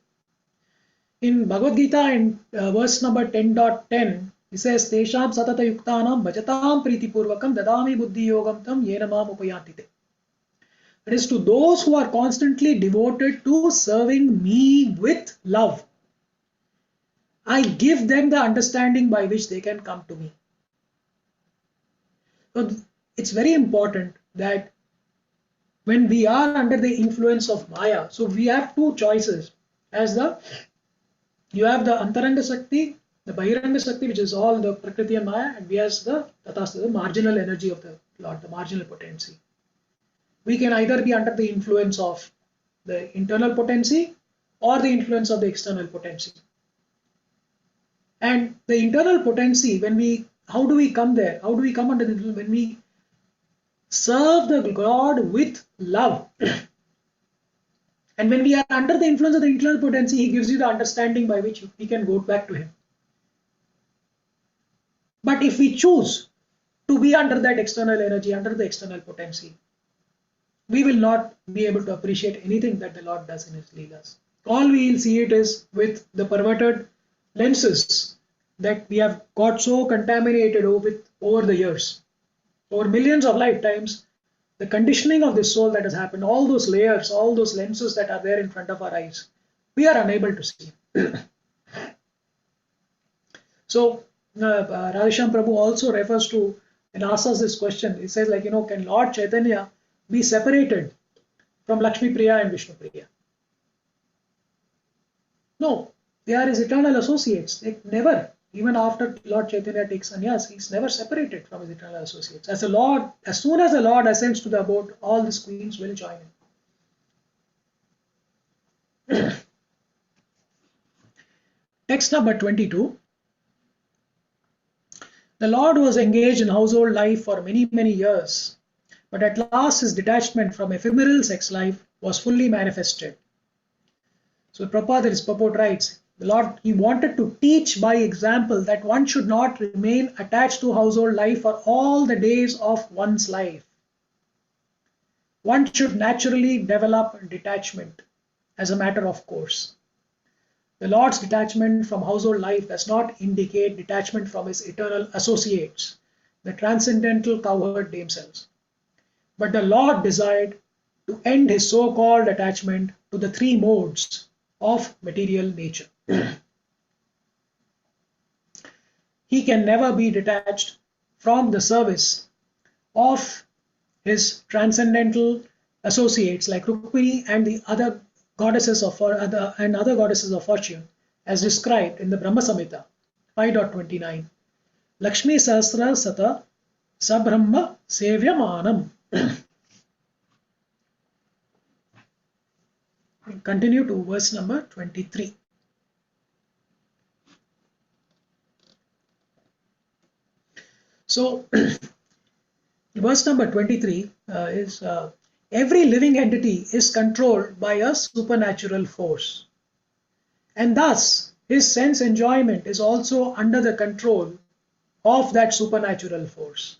In Bhagavad Gita, in verse number 10.10, he says, Tesham satata yuktanam bhajatam priti purvakam dadami buddhi yogam tam yenamam upayantite. It is to those who are constantly devoted to serving me with love, I give them the understanding by which they can come to me. So it's very important that when we are under the influence of Maya, so we have two choices. You have the Antaranga Shakti, the Bahiranga Shakti, which is all the Prakriti and Maya, and we have the marginal energy of the Lord, the marginal potency. We can either be under the influence of the internal potency or the influence of the external potency. And the internal potency, how do we come there? How do we come under the influence? When we serve the God with love. And when we are under the influence of the internal potency, he gives you the understanding by which we can go back to him. But if we choose to be under that external energy, under the external potency, we will not be able to appreciate anything that the Lord does in his Leelas. All we will see it is with the perverted lenses that we have got so contaminated over the years. Over millions of lifetimes, the conditioning of the soul that has happened, all those layers, all those lenses that are there in front of our eyes, we are unable to see. So, Radhesham Prabhu also refers to and asks us this question. He says, can Lord Chaitanya be separated from Lakshmi Priya and Vishnu Priya? No, they are his eternal associates. They never, even after Lord Chaitanya takes sannyas, he's never separated from his eternal associates. As soon as the Lord ascends to the abode, all these queens will join him. Text number 22. The Lord was engaged in household life for many, many years, but at last his detachment from ephemeral sex life was fully manifested. So Prabhupada, his purport writes, the Lord, he wanted to teach by example that one should not remain attached to household life for all the days of one's life. One should naturally develop detachment as a matter of course. The Lord's detachment from household life does not indicate detachment from his eternal associates, the transcendental cowherd themselves. But the Lord desired to end his so-called attachment to the three modes of material nature. He can never be detached from the service of his transcendental associates like Rukmini and the other goddesses of fortune, as described in the Brahma Samhita 5.29. Lakshmi Sahasra Sata Sabrahma Sevyamanam. Continue to verse number 23. So, verse number 23 is every living entity is controlled by a supernatural force, and thus his sense enjoyment is also under the control of that supernatural force.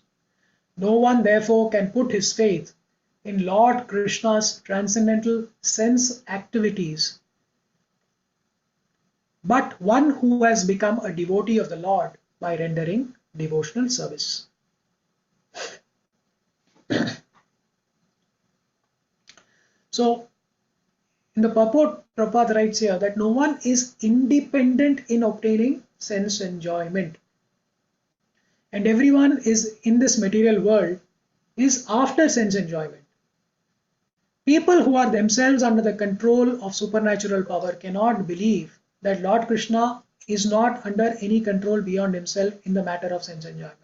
No one therefore can put his faith in Lord Krishna's transcendental sense activities, but one who has become a devotee of the Lord by rendering devotional service. So, in the purport, Prabhupada writes here that no one is independent in obtaining sense enjoyment, and everyone is in this material world is after sense enjoyment. People who are themselves under the control of supernatural power cannot believe that Lord Krishna is not under any control beyond himself in the matter of sense enjoyment.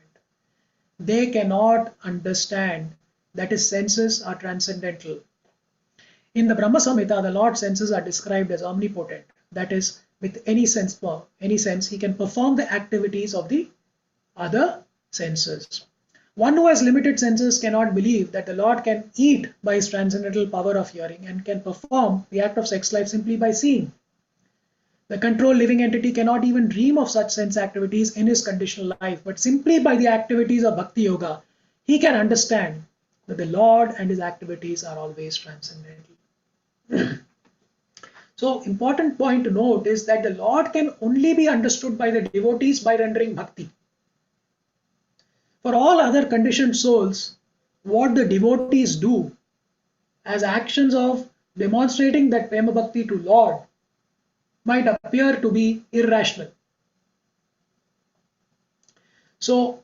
they cannot understand that his senses are transcendental. In the Brahma Samhita, the Lord's senses are described as omnipotent. That is, with any sense, he can perform the activities of the other senses. One who has limited senses cannot believe that the Lord can eat by his transcendental power of hearing and can perform the act of sex life simply by seeing. The controlled living entity cannot even dream of such sense activities in his conditional life, but simply by the activities of Bhakti Yoga, he can understand that the Lord and his activities are always transcendental. So, important point to note is that the Lord can only be understood by the devotees by rendering bhakti. For all other conditioned souls, what the devotees do as actions of demonstrating that prema bhakti to Lord might appear to be irrational. So,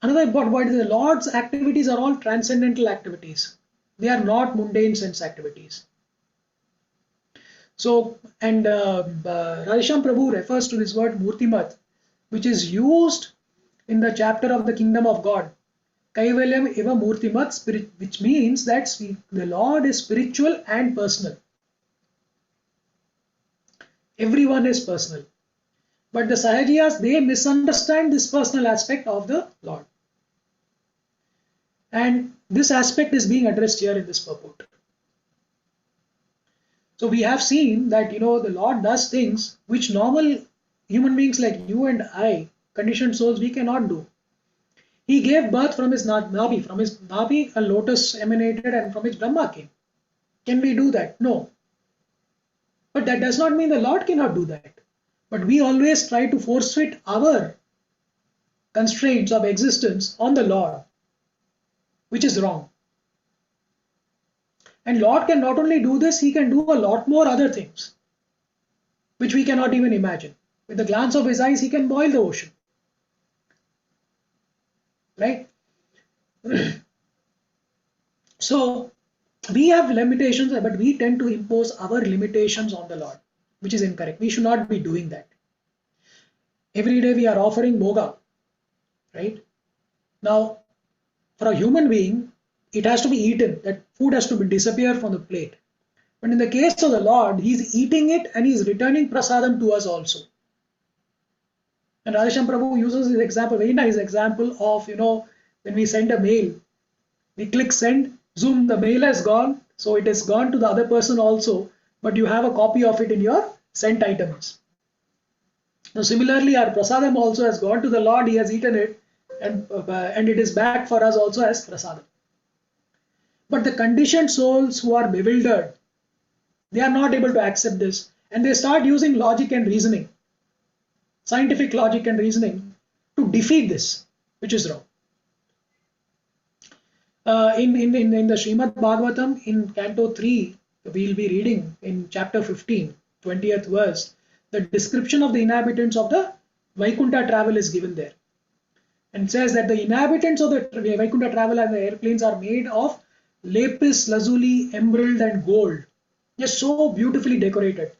another important point is the Lord's activities are all transcendental activities. They are not mundane sense activities. So, and Radhesham Prabhu refers to this word Murtimat, which is used in the chapter of the kingdom of God. Kaivalyam eva Murtimat, spirit, which means that the Lord is spiritual and personal. Everyone is personal. But the Sahajiyas, they misunderstand this personal aspect of the Lord. And this aspect is being addressed here in this purport. So we have seen that, the Lord does things which normal human beings like you and I, conditioned souls, we cannot do. He gave birth from his Nabi. From his Nabi, a lotus emanated and from which Brahma came. Can we do that? No. But that does not mean the Lord cannot do that. But we always try to force fit our constraints of existence on the Lord, which is wrong. And Lord can not only do this, he can do a lot more other things, which we cannot even imagine. With the glance of his eyes, he can boil the ocean. Right? So, we have limitations, but we tend to impose our limitations on the Lord, which is incorrect. We should not be doing that. Every day we are offering bhoga, right? Now, for a human being, it has to be eaten. That food has to disappear from the plate. But in the case of the Lord, he's eating it and he's returning prasadam to us also. And Radhesham Prabhu uses this example, very nice example of, when we send a mail, we click send, zoom, the mail has gone, so it has gone to the other person also, but you have a copy of it in your sent items. Now similarly, our prasadam also has gone to the Lord, he has eaten it, and it is back for us also as prasadam. But the conditioned souls who are bewildered, they are not able to accept this, and they start using logic and reasoning, scientific logic and reasoning, to defeat this, which is wrong. In the Srimad Bhagavatam, in Canto 3, we will be reading in chapter 15, 20th verse, the description of the inhabitants of the Vaikuntha travel is given there. And it says that the inhabitants of the Vaikuntha travel and the airplanes are made of lapis lazuli, emerald and gold. They're so beautifully decorated.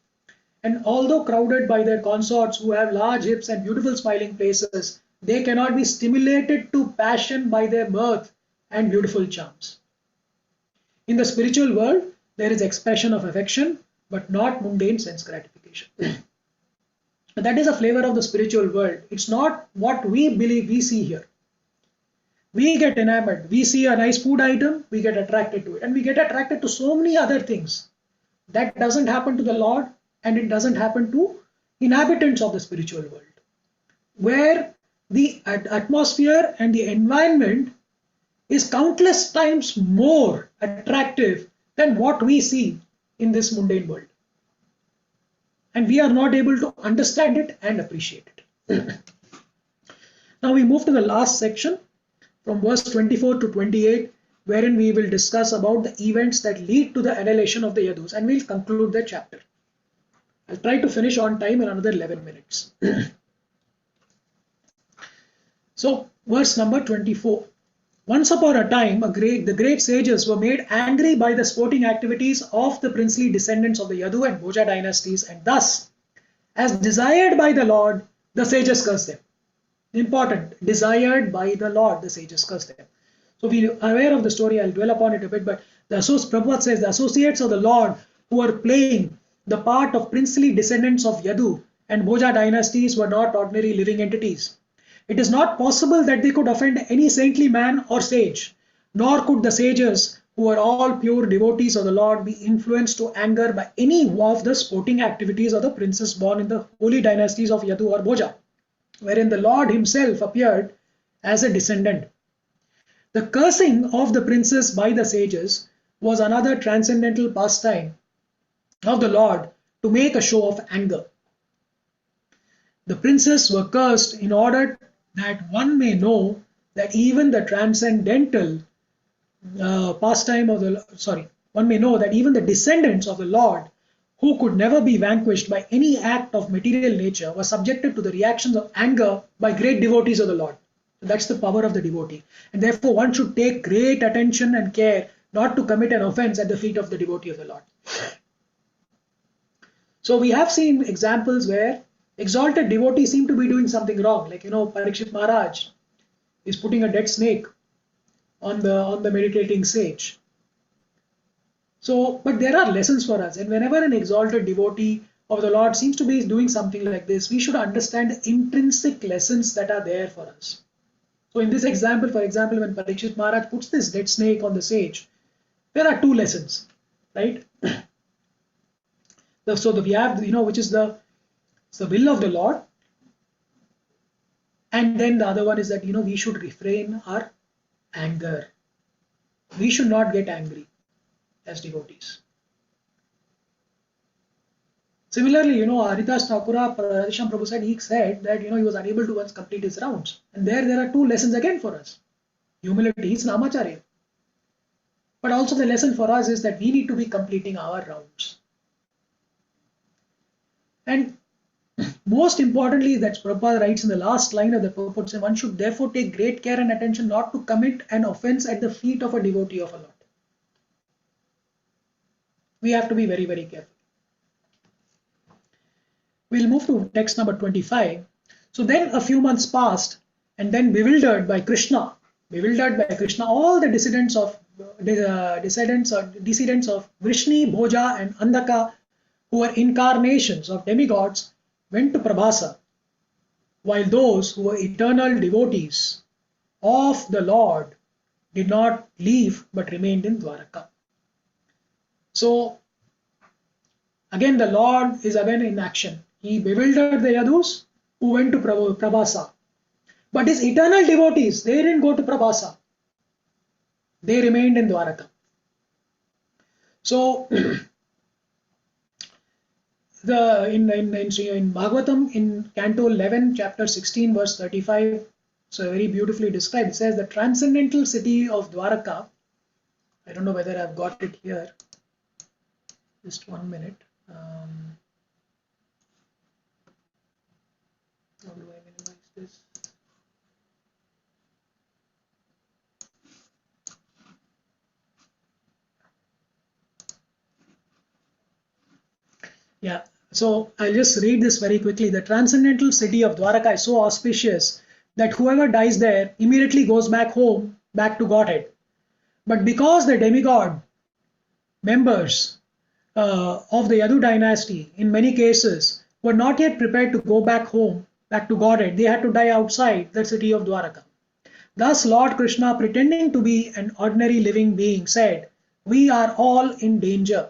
And although crowded by their consorts who have large hips and beautiful smiling faces, they cannot be stimulated to passion by their mirth and beautiful charms. In the spiritual world, there is expression of affection, but not mundane sense gratification. That is a flavor of the spiritual world. It's not what we believe we see here. We get enamored. We see a nice food item, we get attracted to it. And we get attracted to so many other things. That doesn't happen to the Lord, and it doesn't happen to inhabitants of the spiritual world, where the atmosphere and the environment is countless times more attractive than what we see in this mundane world. And we are not able to understand it and appreciate it. Now we move to the last section from verse 24 to 28, wherein we will discuss about the events that lead to the annihilation of the Yadus, and we'll conclude the chapter. I'll try to finish on time in another 11 minutes. So, verse number 24. Once upon a time, the great sages were made angry by the sporting activities of the princely descendants of the Yadu and Bhoja dynasties, and thus, as desired by the Lord, the sages cursed them. important, desired by the Lord, the sages curse them. So we are aware of the story, I'll dwell upon it a bit, but Prabhupada says the associates of the Lord who are playing the part of princely descendants of Yadu and Bhoja dynasties were not ordinary living entities. It is not possible that they could offend any saintly man or sage, nor could the sages, who are all pure devotees of the Lord, be influenced to anger by any of the sporting activities of the princes born in the holy dynasties of Yadu or Bhoja, wherein the Lord himself appeared as a descendant. The cursing of the princes by the sages was another transcendental pastime of the Lord to make a show of anger. The princes were cursed in order that one may know that even the transcendental one may know that even the descendants of the Lord, who could never be vanquished by any act of material nature, were subjected to the reactions of anger by great devotees of the Lord. That's the power of the devotee. And therefore one should take great attention and care not to commit an offense at the feet of the devotee of the Lord. So we have seen examples where exalted devotees seem to be doing something wrong. Like, Parikshit Maharaj is putting a dead snake on the meditating sage. So, but there are lessons for us, and whenever an exalted devotee of the Lord seems to be doing something like this, we should understand the intrinsic lessons that are there for us. So in this example, for example, when Parikshit Maharaj puts this dead snake on the sage, there are two lessons, right? So we have, which is the will of the Lord, and then the other one is that, we should refrain our anger. We should not get angry as devotees. Similarly, Haridas Thakura, Radhesham Prabhu said, he said that, he was unable to once complete his rounds. And there are two lessons again for us. Humility is Namacharya. But also the lesson for us is that we need to be completing our rounds. And most importantly, that Prabhupada writes in the last line of the purport, saying one should therefore take great care and attention not to commit an offense at the feet of a devotee of a Lord. We have to be very, very careful. We'll move to text number 25. So then a few months passed, and then bewildered by Krishna, all the descendants of Vrishni, Bhoja and Andhaka, who were incarnations of demigods, went to Prabhasa, while those who were eternal devotees of the Lord did not leave but remained in Dwaraka. So again the Lord is again in action. He bewildered the Yadus who went to Prabhasa. But his eternal devotees, they didn't go to Prabhasa. They remained in Dwaraka. So in Bhagavatam, in Canto 11, chapter 16, verse 35, so very beautifully described. It says the transcendental city of Dwaraka. I don't know whether I've got it here. Just 1 minute. How do I minimize this? Yeah, so I'll just read this very quickly. The transcendental city of Dwaraka is so auspicious that whoever dies there immediately goes back home, back to Godhead. But because the demigod members of the Yadu dynasty, in many cases, were not yet prepared to go back home, back to Godhead, they had to die outside the city of Dwaraka. Thus Lord Krishna, pretending to be an ordinary living being, said, "We are all in danger.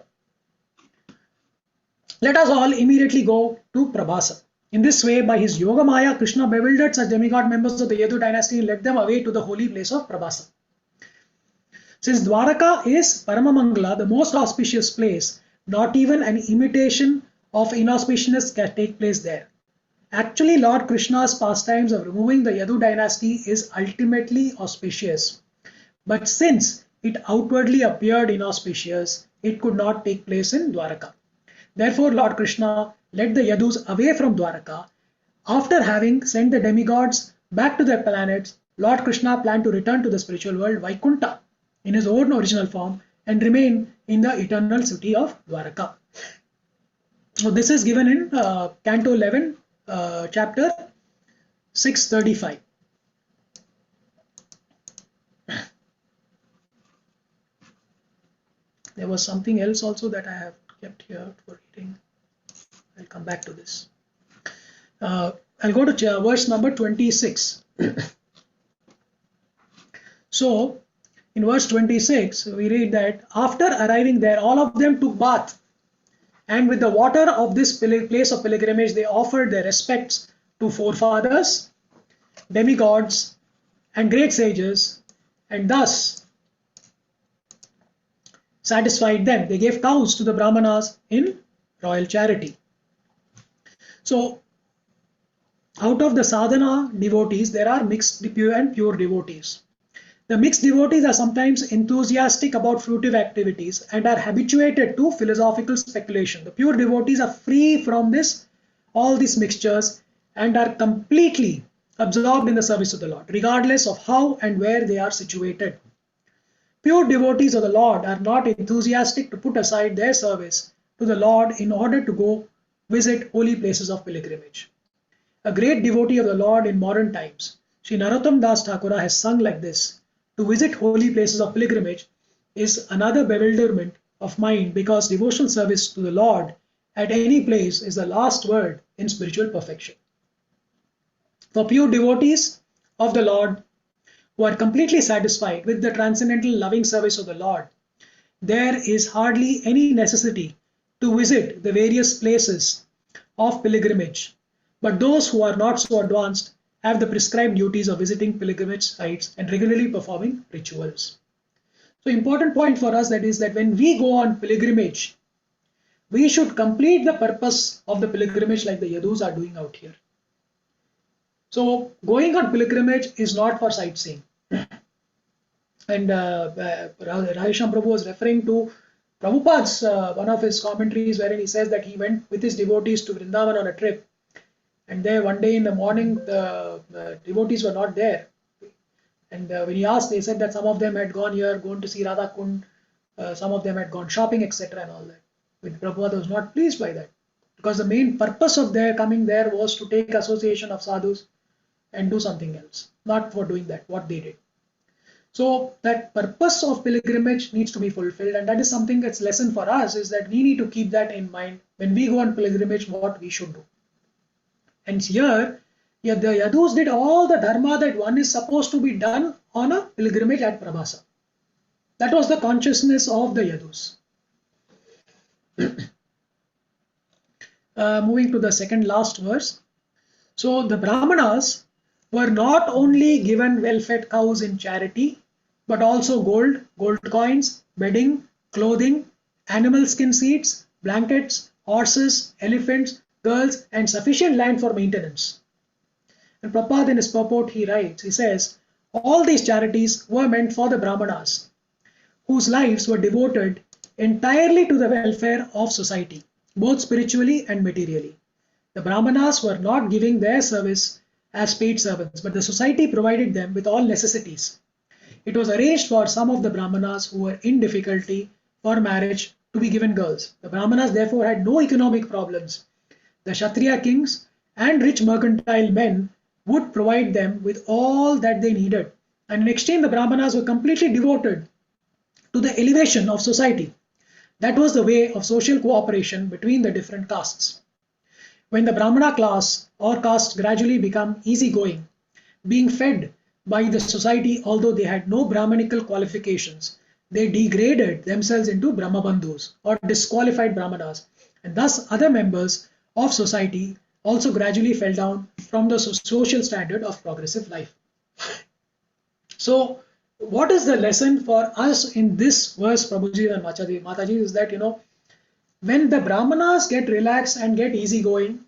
Let us all immediately go to Prabhasa." In this way, by his Yoga Maya, Krishna bewildered such demigod members of the Yadu dynasty and led them away to the holy place of Prabhasa. Since Dwaraka is Paramamangala, the most auspicious place, not even an imitation of inauspiciousness can take place there. Actually, Lord Krishna's pastimes of removing the Yadu dynasty is ultimately auspicious. But since it outwardly appeared inauspicious, it could not take place in Dwaraka. Therefore, Lord Krishna led the Yadus away from Dwaraka. After having sent the demigods back to their planets, Lord Krishna planned to return to the spiritual world, Vaikunta, in his own original form and remain in the eternal city of Dwaraka. So this is given in Canto 11, chapter 635. There was something else also that I have kept here for reading. I'll come back to this. I'll go to verse number 26. So, in verse 26, we read that after arriving there, all of them took bath, and with the water of this place of pilgrimage, they offered their respects to forefathers, demigods, and great sages, and thus satisfied them. They gave cows to the Brahmanas in royal charity. So, out of the sadhana devotees, there are mixed and pure devotees. The mixed devotees are sometimes enthusiastic about fruitive activities and are habituated to philosophical speculation. The pure devotees are free from all these mixtures and are completely absorbed in the service of the Lord, regardless of how and where they are situated. Pure devotees of the Lord are not enthusiastic to put aside their service to the Lord in order to go visit holy places of pilgrimage. A great devotee of the Lord in modern times, Sri Narottam Das Thakura, has sung like this: to visit holy places of pilgrimage is another bewilderment of mind, because devotional service to the Lord at any place is the last word in spiritual perfection. For pure devotees of the Lord who are completely satisfied with the transcendental loving service of the Lord, there is hardly any necessity to visit the various places of pilgrimage. But those who are not so advanced have the prescribed duties of visiting pilgrimage sites and regularly performing rituals. So, important point for us that is that when we go on pilgrimage, we should complete the purpose of the pilgrimage like the Yadus are doing out here. So, going on pilgrimage is not for sightseeing. And Rahisham Prabhu was referring to Prabhupada's one of his commentaries wherein he says that he went with his devotees to Vrindavan on a trip. And there one day in the morning, the devotees were not there. And when he asked, they said that some of them had gone here, gone to see Radha Kund, some of them had gone shopping, etc. and all that. But Prabhupada was not pleased by that, because the main purpose of their coming there was to take association of sadhus and do something else, not for doing that, what they did. So that purpose of pilgrimage needs to be fulfilled, and that is something that's lesson for us, is that we need to keep that in mind when we go on pilgrimage, what we should do. And here, the Yadus did all the dharma that one is supposed to be done on a pilgrimage at Prabhasa. That was the consciousness of the Yadus. Moving to the second last verse. So the Brahmanas were not only given well-fed cows in charity, but also gold coins, bedding, clothing, animal skin seeds, blankets, horses, elephants, girls, and sufficient land for maintenance. And Prabhupada in his purport, he writes, he says, all these charities were meant for the Brahmanas, whose lives were devoted entirely to the welfare of society, both spiritually and materially. The Brahmanas were not giving their service as paid servants, but the society provided them with all necessities. It was arranged for some of the Brahmanas who were in difficulty for marriage to be given girls. The Brahmanas therefore had no economic problems. The Kshatriya kings and rich mercantile men would provide them with all that they needed. And in exchange, the Brahmanas were completely devoted to the elevation of society. That was the way of social cooperation between the different castes. When the Brahmana class or caste gradually become easygoing, being fed by the society, although they had no Brahmanical qualifications, they degraded themselves into Brahmabandhus or disqualified Brahmanas, and thus other members of society also gradually fell down from the social standard of progressive life. So, what is the lesson for us in this verse, Prabhuji and Mataji, is that, when the Brahmanas get relaxed and get easygoing,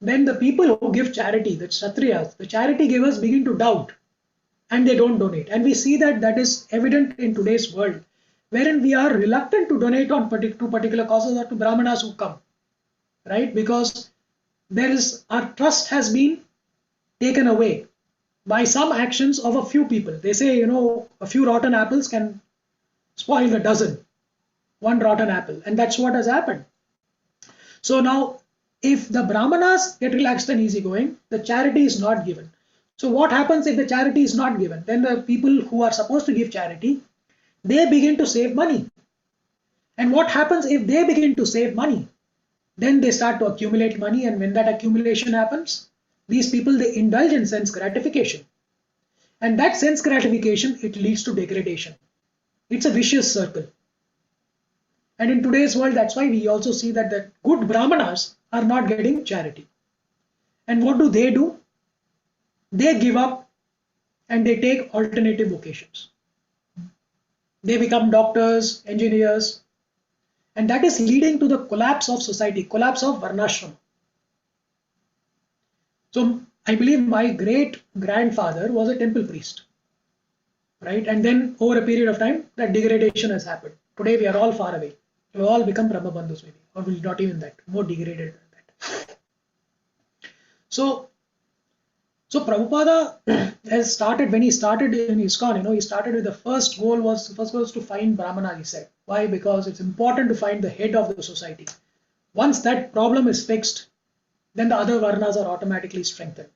then the people who give charity, the Kshatriyas, the charity givers, begin to doubt and they don't donate. And we see that that is evident in today's world, wherein we are reluctant to donate to particular causes or to Brahmanas who come, right? Because our trust has been taken away by some actions of a few people. They say, a few rotten apples can spoil a dozen, one rotten apple, and that's what has happened. So now, if the Brahmanas get relaxed and easygoing, the charity is not given. So what happens if the charity is not given? Then the people who are supposed to give charity, they begin to save money. And what happens if they begin to save money? Then they start to accumulate money, and when that accumulation happens, these people, they indulge in sense gratification. And that sense gratification, it leads to degradation. It's a vicious circle. And in today's world, that's why we also see that the good Brahmanas are not getting charity. And what do? They give up and they take alternative vocations. They become doctors, engineers, and that is leading to the collapse of society, collapse of Varnashrama. So I believe my great grandfather was a temple priest, right? And then over a period of time, that degradation has happened. Today we are all far away. We've all become Brahmabandhus maybe, or will not even that, more degraded than that. So Prabhupada has started, when he started in ISKCON, he started with the first goal was to find Brahmana, he said. Why? Because it's important to find the head of the society. Once that problem is fixed, then the other Varnas are automatically strengthened.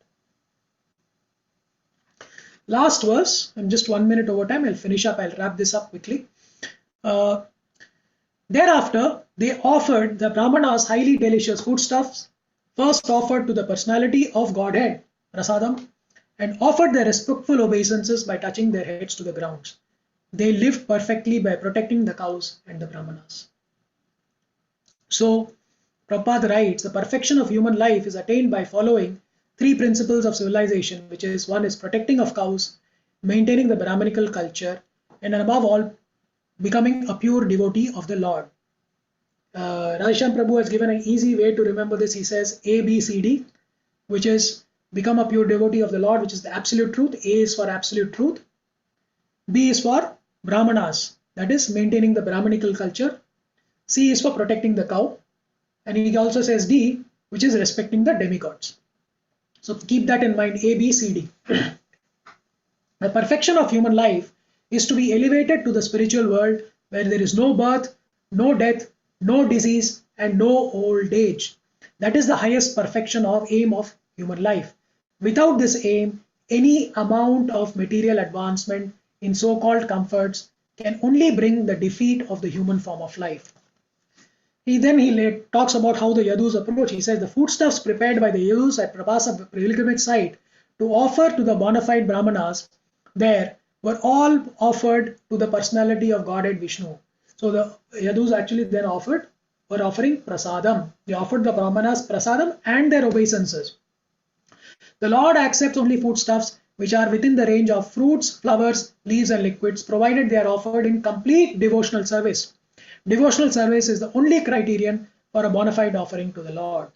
Last verse, I'm just 1 minute over time, I'll finish up, I'll wrap this up quickly. Thereafter, they offered the Brahmanas highly delicious foodstuffs, first offered to the personality of Godhead, Prasadam, and offered their respectful obeisances by touching their heads to the ground. They lived perfectly by protecting the cows and the Brahmanas. So, Prabhupada writes, the perfection of human life is attained by following 3 principles of civilization, which is, one is protecting of cows, maintaining the Brahmanical culture, and above all, becoming a pure devotee of the Lord. Radheshyam Prabhu has given an easy way to remember this. He says A, B, C, D, which is become a pure devotee of the Lord, which is the absolute truth. A is for absolute truth. B is for Brahmanas, that is maintaining the Brahmanical culture. C is for protecting the cow. And he also says D, which is respecting the demigods. So keep that in mind, A, B, C, D. The perfection of human life is to be elevated to the spiritual world where there is no birth, no death, no disease, and no old age. That is the highest perfection of aim of human life. Without this aim, any amount of material advancement in so-called comforts can only bring the defeat of the human form of life. He talks about how the Yadus approach. He says the foodstuffs prepared by the Yadus at Prabhasa pilgrimage site to offer to the bona fide Brahmanas there were all offered to the personality of Godhead Vishnu. So the Yadus actually then were offering prasadam. They offered the Brahmanas prasadam and their obeisances. The Lord accepts only foodstuffs which are within the range of fruits, flowers, leaves and liquids, provided they are offered in complete devotional service. Devotional service is the only criterion for a bona fide offering to the Lord.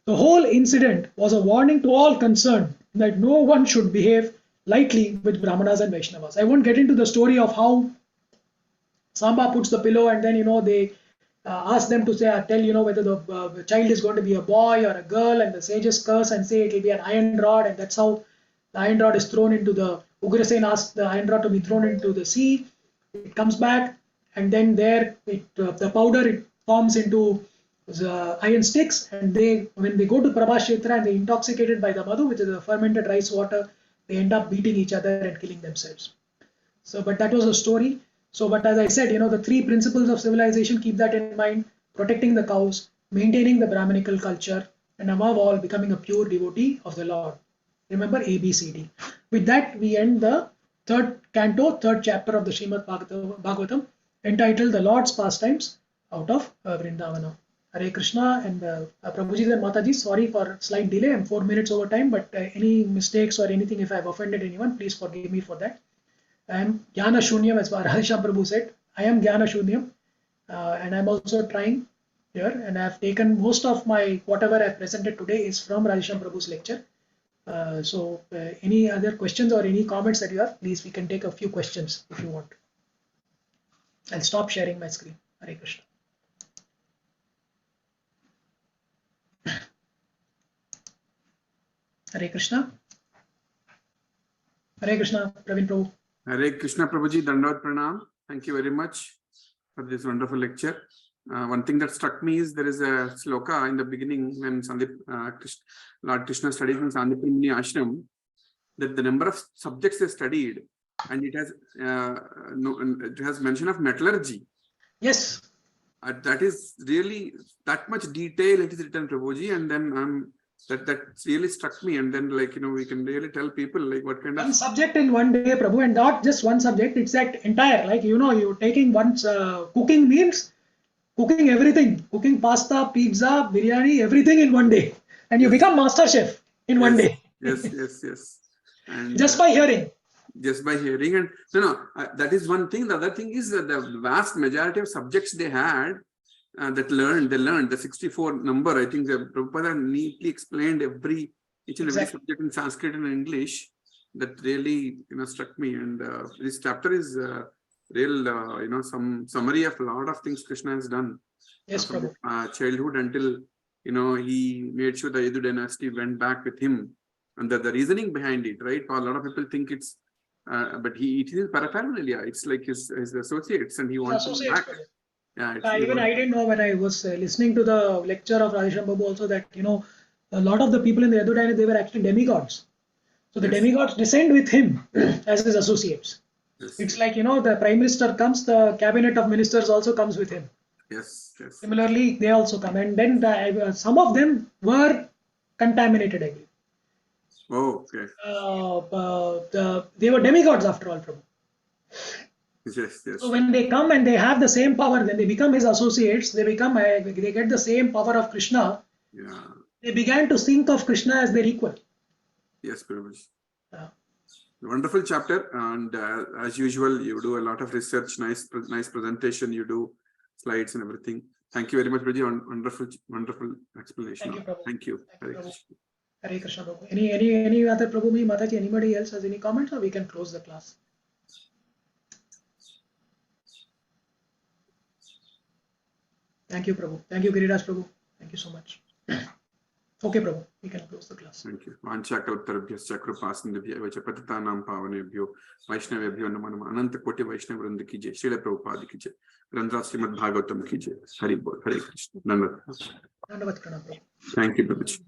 The whole incident was a warning to all concerned that no one should behave lightly with Brahmanas and Vaishnavas. I won't get into the story of how Samba puts the pillow and then they ask them to tell whether the child is going to be a boy or a girl, and the sages curse and say it will be an iron rod, and that's how the iron rod is thrown into the Ugrasen asks the iron rod to be thrown into the sea. It comes back, and then there the powder it forms into the iron sticks, and when they go to Prabhashetra and they're intoxicated by the madhu, which is the fermented rice water, they end up beating each other and killing themselves. So, but that was a story. So, but as I said, the 3 principles of civilization, keep that in mind: protecting the cows, maintaining the Brahmanical culture, and above all, becoming a pure devotee of the Lord. Remember A, B, C, D. With that, we end the 3rd canto, 3rd chapter of the Srimad Bhagavatam, entitled The Lord's Pastimes out of Vrindavana. Hare Krishna, and Prabhuji and Mataji, sorry for slight delay. I'm 4 minutes over time, but any mistakes or anything, if I've offended anyone, please forgive me for that. I am Jnana Shunyam, as Radheshyam Prabhu said. I am Jnana Shunyam, and I'm also trying here, and I've taken most of my, whatever I've presented today is from Radheshyam Prabhu's lecture. So any other questions or any comments that you have, please, we can take a few questions if you want. I'll stop sharing my screen. Hare Krishna. Hare Krishna. Hare Krishna, Praveen Prabhu. Hare Krishna Prabhuji, Dandavat Pranam. Thank you very much for this wonderful lecture. one thing that struck me is there is a sloka in the beginning when Lord Krishna studies in Sandipini Ashram, that the number of subjects they studied, and it has mention of metallurgy. Yes. That is really that much detail it is written, Prabhuji, and then that really struck me. And then, like, we can really tell people like what kind one of subject in one day, Prabhu, and not just one subject. It's that entire, like, you're taking once cooking means cooking everything, cooking pasta, pizza, biryani, everything in one day, and you become master chef in one day. Yes. And Just by hearing. Just by hearing. And that is one thing. The other thing is that the vast majority of subjects they had they learned the 64 number. I think the Prabhupada neatly explained each and every subject in Sanskrit and English. That really struck me. And this chapter is real some summary of a lot of things Krishna has done. Yes, from Prabhu. Childhood until he made sure the Yadu dynasty went back with him, and the reasoning behind it, right? A lot of people think it's but it is paraphernalia. It's like his associates, and he wants them back. Yeah, Even I didn't know when I was listening to the lecture of Radhesham Babu also that a lot of the people in the Yadu dynasty, they were actually demigods. So the demigods descend with him as his associates. Yes. It's like the prime minister comes, the cabinet of ministers also comes with him. Yes. Similarly, they also come, and then some of them were contaminated, I believe. Oh, okay. They were demigods after all, Prabhu. Yes. So when they come and they have the same power, when they become his associates, they get the same power of Krishna. Yeah. They began to think of Krishna as their equal. Yes, Prabhu. Wonderful chapter, and as usual, you do a lot of research. Nice presentation. You do slides and everything. Thank you very much, Prabhu. Wonderful explanation. Thank you, Prabhu. Thank you. Hare Krishna. Hare Krishna, Prabhu. Any other Prabhu, Mataji, anybody else has any comments, or we can close the class? Thank you, Prabhu. Thank you, Giriraj Prabhu. Thank you so much. Okay, Prabhu, we can close the class. Thank you. Vanchakalptarabhyascha krupasindabhya cha patitanam pavanebhyo Vaishnavebhyo namo namah Ananta Koti Vaishnav Vrinda ki jai. Srila Prabhupada ki jai. Granth Srimad Bhagavatam ki jai. Hari Bol. Hare Krishna. Dandavat. Dandavat Pranam, Prabhu. Thank you, Prabhuji.